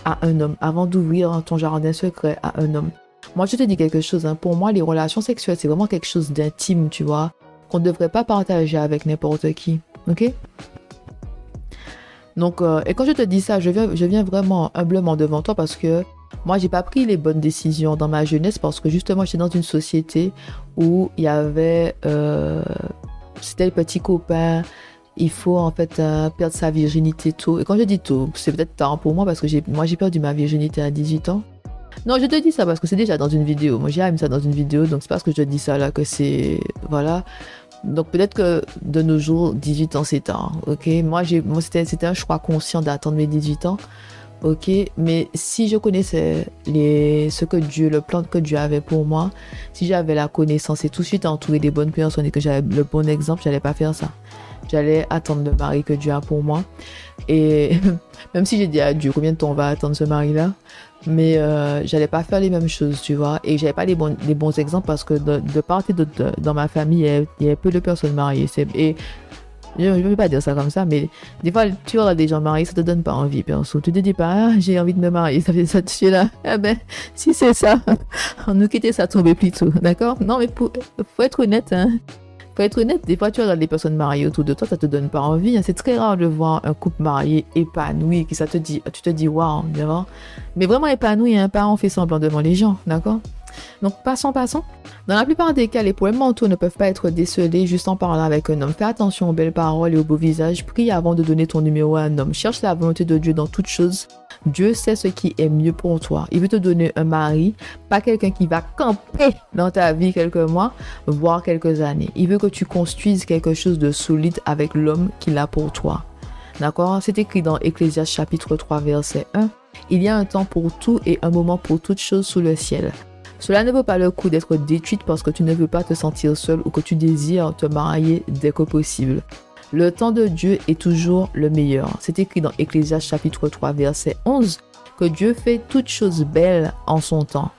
à un homme, avant d'ouvrir ton jardin secret à un homme. Moi je te dis quelque chose, pour moi les relations sexuelles c'est vraiment quelque chose d'intime, tu vois, qu'on ne devrait pas partager avec n'importe qui, ok? Donc, et quand je te dis ça, je viens vraiment humblement devant toi parce que moi, j'ai pas pris les bonnes décisions dans ma jeunesse parce que justement, j'étais dans une société où il y avait, c'était le petit copain il faut en fait perdre sa virginité tôt. Et quand je dis tôt, c'est peut-être tard pour moi parce que moi j'ai perdu ma virginité à 18 ans. Non, je te dis ça parce que c'est déjà dans une vidéo. Moi j'ai mis ça dans une vidéo, donc c'est parce que je te dis ça là que c'est... Voilà. Donc peut-être que de nos jours, 18 ans c'est tard, ok? Moi c'était un choix conscient d'attendre mes 18 ans, ok? Mais si je connaissais le plan que Dieu avait pour moi, si j'avais la connaissance et tout de suite entouré des bonnes personnes et que j'avais le bon exemple, j'allais pas faire ça. J'allais attendre le mari que Dieu a pour moi. Et même si j'ai dit à Dieu combien de temps on va attendre ce mari-là, mais j'allais pas faire les mêmes choses, tu vois. Et j'avais pas les bons exemples parce que de part et d'autre dans ma famille, il y avait peu de personnes mariées. Et je ne veux pas dire ça comme ça, mais des fois, tu vois des gens mariés, ça te donne pas envie, perso. Tu te dis pas, ah, j'ai envie de me marier, ça fait ça, tu es là. Eh ben, si c'est ça, on nous quittait ça tomber plus tôt, d'accord? Non, mais faut être honnête, hein. Faut être honnête, des fois tu regardes les personnes mariées autour de toi, ça te donne pas envie. Hein. C'est très rare de voir un couple marié épanoui, qui tu te dis waouh, d'accord? Mais vraiment épanoui, hein, pas on fait semblant devant les gens, d'accord? Donc passons. Dans la plupart des cas, les problèmes mentaux ne peuvent pas être décelés juste en parlant avec un homme. Fais attention aux belles paroles et aux beaux visages. Prie avant de donner ton numéro à un homme. Cherche la volonté de Dieu dans toutes choses. Dieu sait ce qui est mieux pour toi. Il veut te donner un mari, pas quelqu'un qui va camper dans ta vie quelques mois, voire quelques années. Il veut que tu construises quelque chose de solide avec l'homme qu'il a pour toi. D'accord? C'est écrit dans Ecclésiaste chapitre 3 verset 1. Il y a un temps pour tout et un moment pour toutes choses sous le ciel. Cela ne vaut pas le coup d'être détruite parce que tu ne veux pas te sentir seule ou que tu désires te marier dès que possible. Le temps de Dieu est toujours le meilleur. C'est écrit dans Ecclésiaste chapitre 3 verset 11 que Dieu fait toutes choses belles en son temps.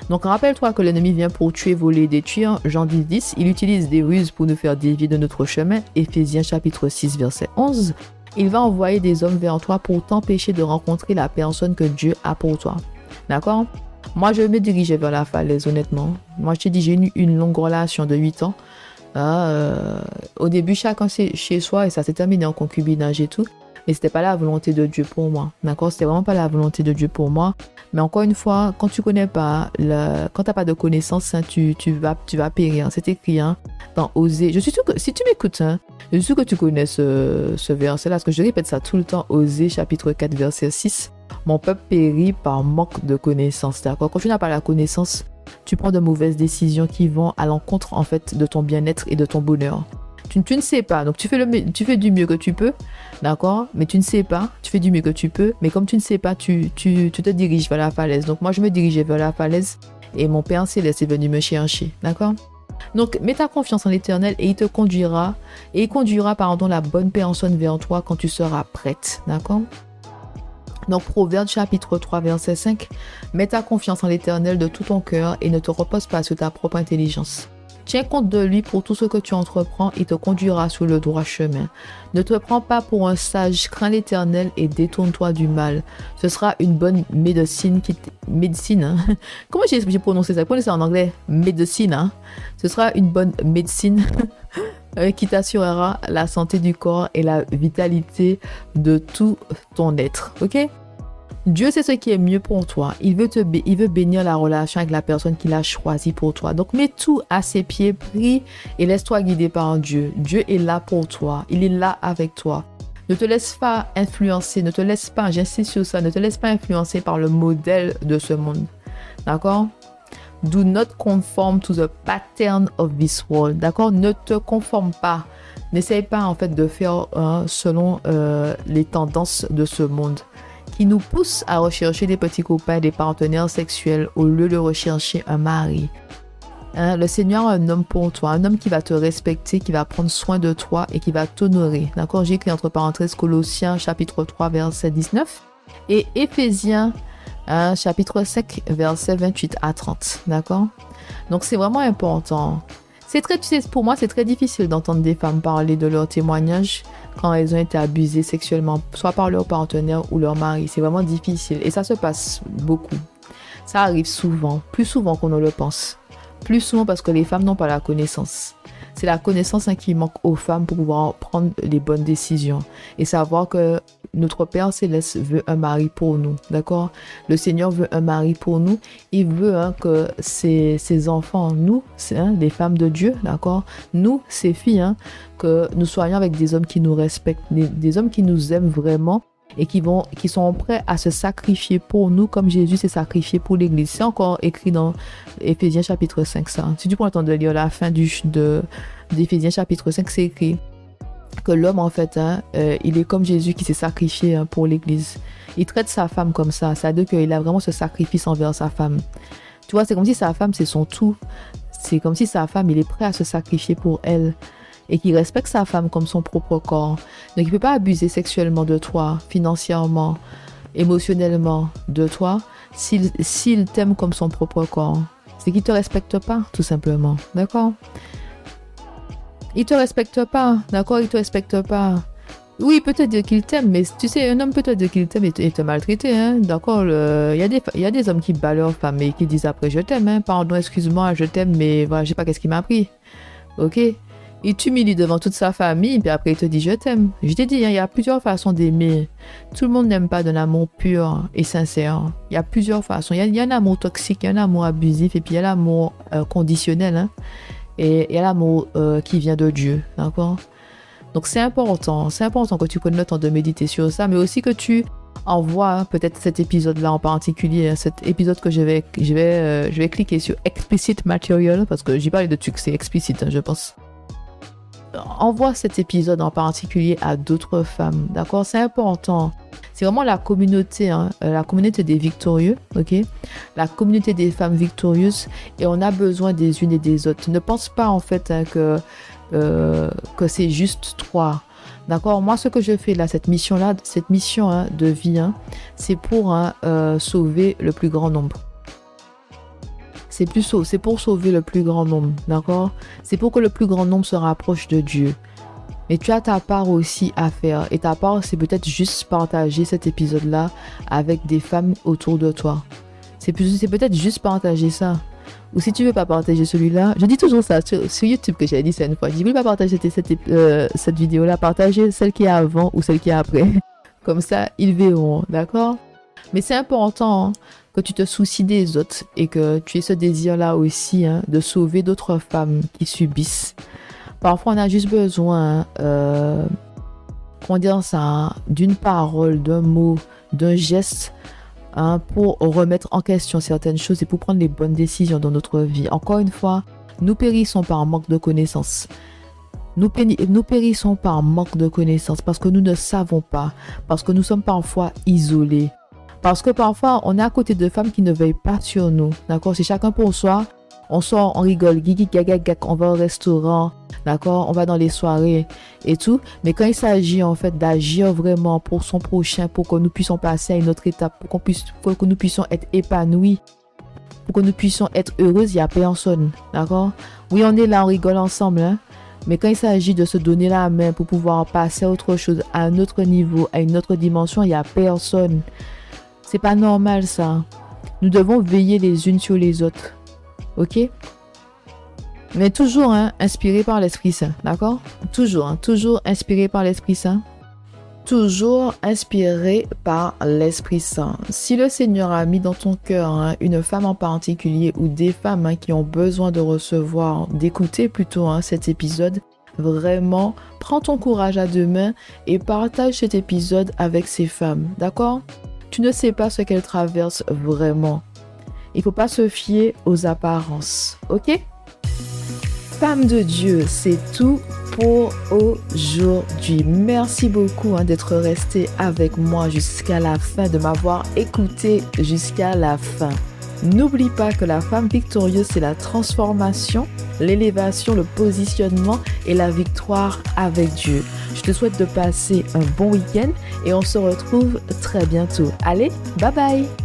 Donc rappelle-toi que l'ennemi vient pour tuer, voler, détruire. Jean 10, il utilise des ruses pour nous faire dévier de notre chemin. Éphésiens chapitre 6 verset 11. Il va envoyer des hommes vers toi pour t'empêcher de rencontrer la personne que Dieu a pour toi. D'accord? Moi, je me dirigeais vers la falaise, honnêtement. Moi, je te dis, j'ai eu une longue relation de 8 ans. Au début, chacun chez soi et ça s'est terminé en concubinage et tout. Mais c'était pas la volonté de Dieu pour moi. D'accord? C'était vraiment pas la volonté de Dieu pour moi. Mais encore une fois, quand tu connais pas, quand t'as pas de connaissances, hein, tu vas périr. C'est écrit, hein, dans Osée. Je suis sûre que, si tu m'écoutes, hein, je suis sûre que tu connais ce verset-là, parce que je répète ça tout le temps. Osée, chapitre 4, verset 6. Mon peuple périt par manque de connaissances. D'accord? Quand tu n'as pas la connaissance, tu prends de mauvaises décisions qui vont à l'encontre, en fait, de ton bien-être et de ton bonheur. Tu ne sais pas, donc tu fais du mieux que tu peux, d'accord? Mais tu ne sais pas, tu fais du mieux que tu peux, mais comme tu ne sais pas, tu te diriges vers la falaise. Donc moi, je me dirigeais vers la falaise et mon Père Céleste est venu me chercher, d'accord? Donc, mets ta confiance en l'Éternel et il conduira la bonne personne vers toi quand tu seras prête, d'accord? Donc, Proverbe chapitre 3, verset 5, mets ta confiance en l'Éternel de tout ton cœur et ne te repose pas sur ta propre intelligence. Tiens compte de lui pour tout ce que tu entreprends, il te conduira sur le droit chemin. Ne te prends pas pour un sage, crains l'Éternel et détourne-toi du mal. Ce sera une bonne médecine hein? Comment j'ai prononcé ça? Prenez ça en anglais. Médecine, hein? Ce sera une bonne médecine qui t'assurera la santé du corps et la vitalité de tout ton être. Ok? Dieu sait ce qui est mieux pour toi. Il veut bénir la relation avec la personne qu'il a choisie pour toi. Donc, mets tout à ses pieds, prie et laisse-toi guider par Dieu. Dieu est là pour toi. Il est là avec toi. Ne te laisse pas influencer, j'insiste sur ça, ne te laisse pas influencer par le modèle de ce monde. D'accord? Do not conform to the pattern of this world. D'accord? Ne te conforme pas. N'essaye pas, en fait, de faire selon les tendances de ce monde, qui nous pousse à rechercher des petits copains, des partenaires sexuels au lieu de rechercher un mari. Hein, le Seigneur a un homme pour toi, un homme qui va te respecter, qui va prendre soin de toi et qui va t'honorer. D'accord? J'ai écrit entre parenthèses Colossiens chapitre 3 verset 19 et Éphésiens chapitre 5 verset 28 à 30. D'accord? Donc c'est vraiment important. Pour moi, c'est très difficile d'entendre des femmes parler de leur témoignage quand elles ont été abusées sexuellement, soit par leur partenaire ou leur mari. C'est vraiment difficile et ça se passe beaucoup. Ça arrive souvent, plus souvent qu'on ne le pense. Plus souvent parce que les femmes n'ont pas la connaissance. C'est la connaissance qui manque aux femmes pour pouvoir prendre les bonnes décisions et savoir que notre Père Céleste veut un mari pour nous, d'accord? Le Seigneur veut un mari pour nous. Il veut que ses enfants, nous, les femmes de Dieu, d'accord? Nous, ses filles, que nous soyons avec des hommes qui nous respectent, des hommes qui nous aiment vraiment et qui sont prêts à se sacrifier pour nous comme Jésus s'est sacrifié pour l'Église. C'est encore écrit dans Éphésiens chapitre 5, ça. Si tu prends le temps de lire la fin d'Éphésiens chapitre 5, c'est écrit que l'homme, en fait, il est comme Jésus qui s'est sacrifié pour l'Église. Il traite sa femme comme ça. Ça veut dire qu'il a vraiment ce sacrifice envers sa femme. Tu vois, c'est comme si sa femme, c'est son tout. C'est comme si sa femme, il est prêt à se sacrifier pour elle. Et qu'il respecte sa femme comme son propre corps. Donc, il ne peut pas abuser sexuellement de toi, financièrement, émotionnellement de toi, s'il t'aime comme son propre corps. C'est qu'il ne te respecte pas, tout simplement. D'accord? Il ne te respecte pas. D'accord? Il ne te respecte pas. Oui, peut-être dire qu'il t'aime, mais tu sais, un homme peut te dire qu'il t'aime et te maltraiter. Hein? D'accord? Il y a des hommes qui battent leur femme et qui disent après, je t'aime. Hein? Pardon, excuse-moi, je t'aime, mais voilà, je ne sais pas qu'est-ce qui m'a pris. Ok? Il t'humilie devant toute sa famille, puis après il te dit je t'aime. Je t'ai dit, il y a plusieurs façons d'aimer. Tout le monde n'aime pas d'un amour pur et sincère. Il y a plusieurs façons. Il y a un amour toxique, il y a un amour abusif, et puis il y a l'amour conditionnel. Hein, et il y a l'amour qui vient de Dieu. D'accord? Donc c'est important que tu prennes le temps de méditer sur ça, mais aussi que tu envoies peut-être cet épisode-là en particulier, cet épisode que je vais cliquer sur Explicit Material, parce que j'ai parlé de trucs, c'est explicite, je pense. Envoie cet épisode en particulier à d'autres femmes, d'accord? C'est important. C'est vraiment la communauté des victorieux, ok? La communauté des femmes victorieuses, et on a besoin des unes et des autres. Ne pense pas en fait que c'est juste toi, d'accord? Moi, ce que je fais là, cette mission de vie, c'est pour sauver le plus grand nombre. C'est pour sauver le plus grand nombre, d'accord? C'est pour que le plus grand nombre se rapproche de Dieu. Mais tu as ta part aussi à faire. Et ta part, c'est peut-être juste partager cet épisode-là avec des femmes autour de toi. C'est peut-être juste partager ça. Ou si tu veux pas partager celui-là, je dis toujours ça sur YouTube que j'avais dit ça une fois. Je dis, si tu veux pas partager cette vidéo-là, partagez celle qui est avant ou celle qui est après. Comme ça, ils verront, d'accord? Mais c'est important que tu te soucies des autres et que tu aies ce désir-là aussi de sauver d'autres femmes qui subissent. Parfois, on a juste besoin, d'une parole, d'un mot, d'un geste pour remettre en question certaines choses et pour prendre les bonnes décisions dans notre vie. Encore une fois, nous périssons par manque de connaissances. Nous périssons par manque de connaissances parce que nous ne savons pas, parce que nous sommes parfois isolés. Parce que parfois, on est à côté de femmes qui ne veillent pas sur nous. D'accord? C'est chacun pour soi. On sort, on rigole, gigi, gaga, gaga, on va au restaurant. D'accord? On va dans les soirées et tout. Mais quand il s'agit en fait d'agir vraiment pour son prochain, pour que nous puissions passer à une autre étape, pour que nous puissions être épanouis, pour que nous puissions être heureuses, il n'y a personne. D'accord? Oui, on est là, on rigole ensemble. Mais quand il s'agit de se donner la main pour pouvoir passer à autre chose, à un autre niveau, à une autre dimension, il n'y a personne. C'est pas normal ça. Nous devons veiller les unes sur les autres. Ok? Mais toujours inspiré par l'Esprit Saint. D'accord? Toujours inspiré par l'Esprit Saint. Toujours inspiré par l'Esprit Saint. Si le Seigneur a mis dans ton cœur une femme en particulier ou des femmes qui ont besoin de recevoir, d'écouter plutôt cet épisode, vraiment, prends ton courage à deux mains et partage cet épisode avec ces femmes. D'accord? Tu ne sais pas ce qu'elles traversent vraiment. Il ne faut pas se fier aux apparences. Ok? Femme de Dieu, c'est tout pour aujourd'hui. Merci beaucoup d'être resté avec moi jusqu'à la fin, de m'avoir écouté jusqu'à la fin. N'oublie pas que la femme victorieuse, c'est la transformation, l'élévation, le positionnement et la victoire avec Dieu. Je te souhaite de passer un bon week-end et on se retrouve très bientôt. Allez, bye bye!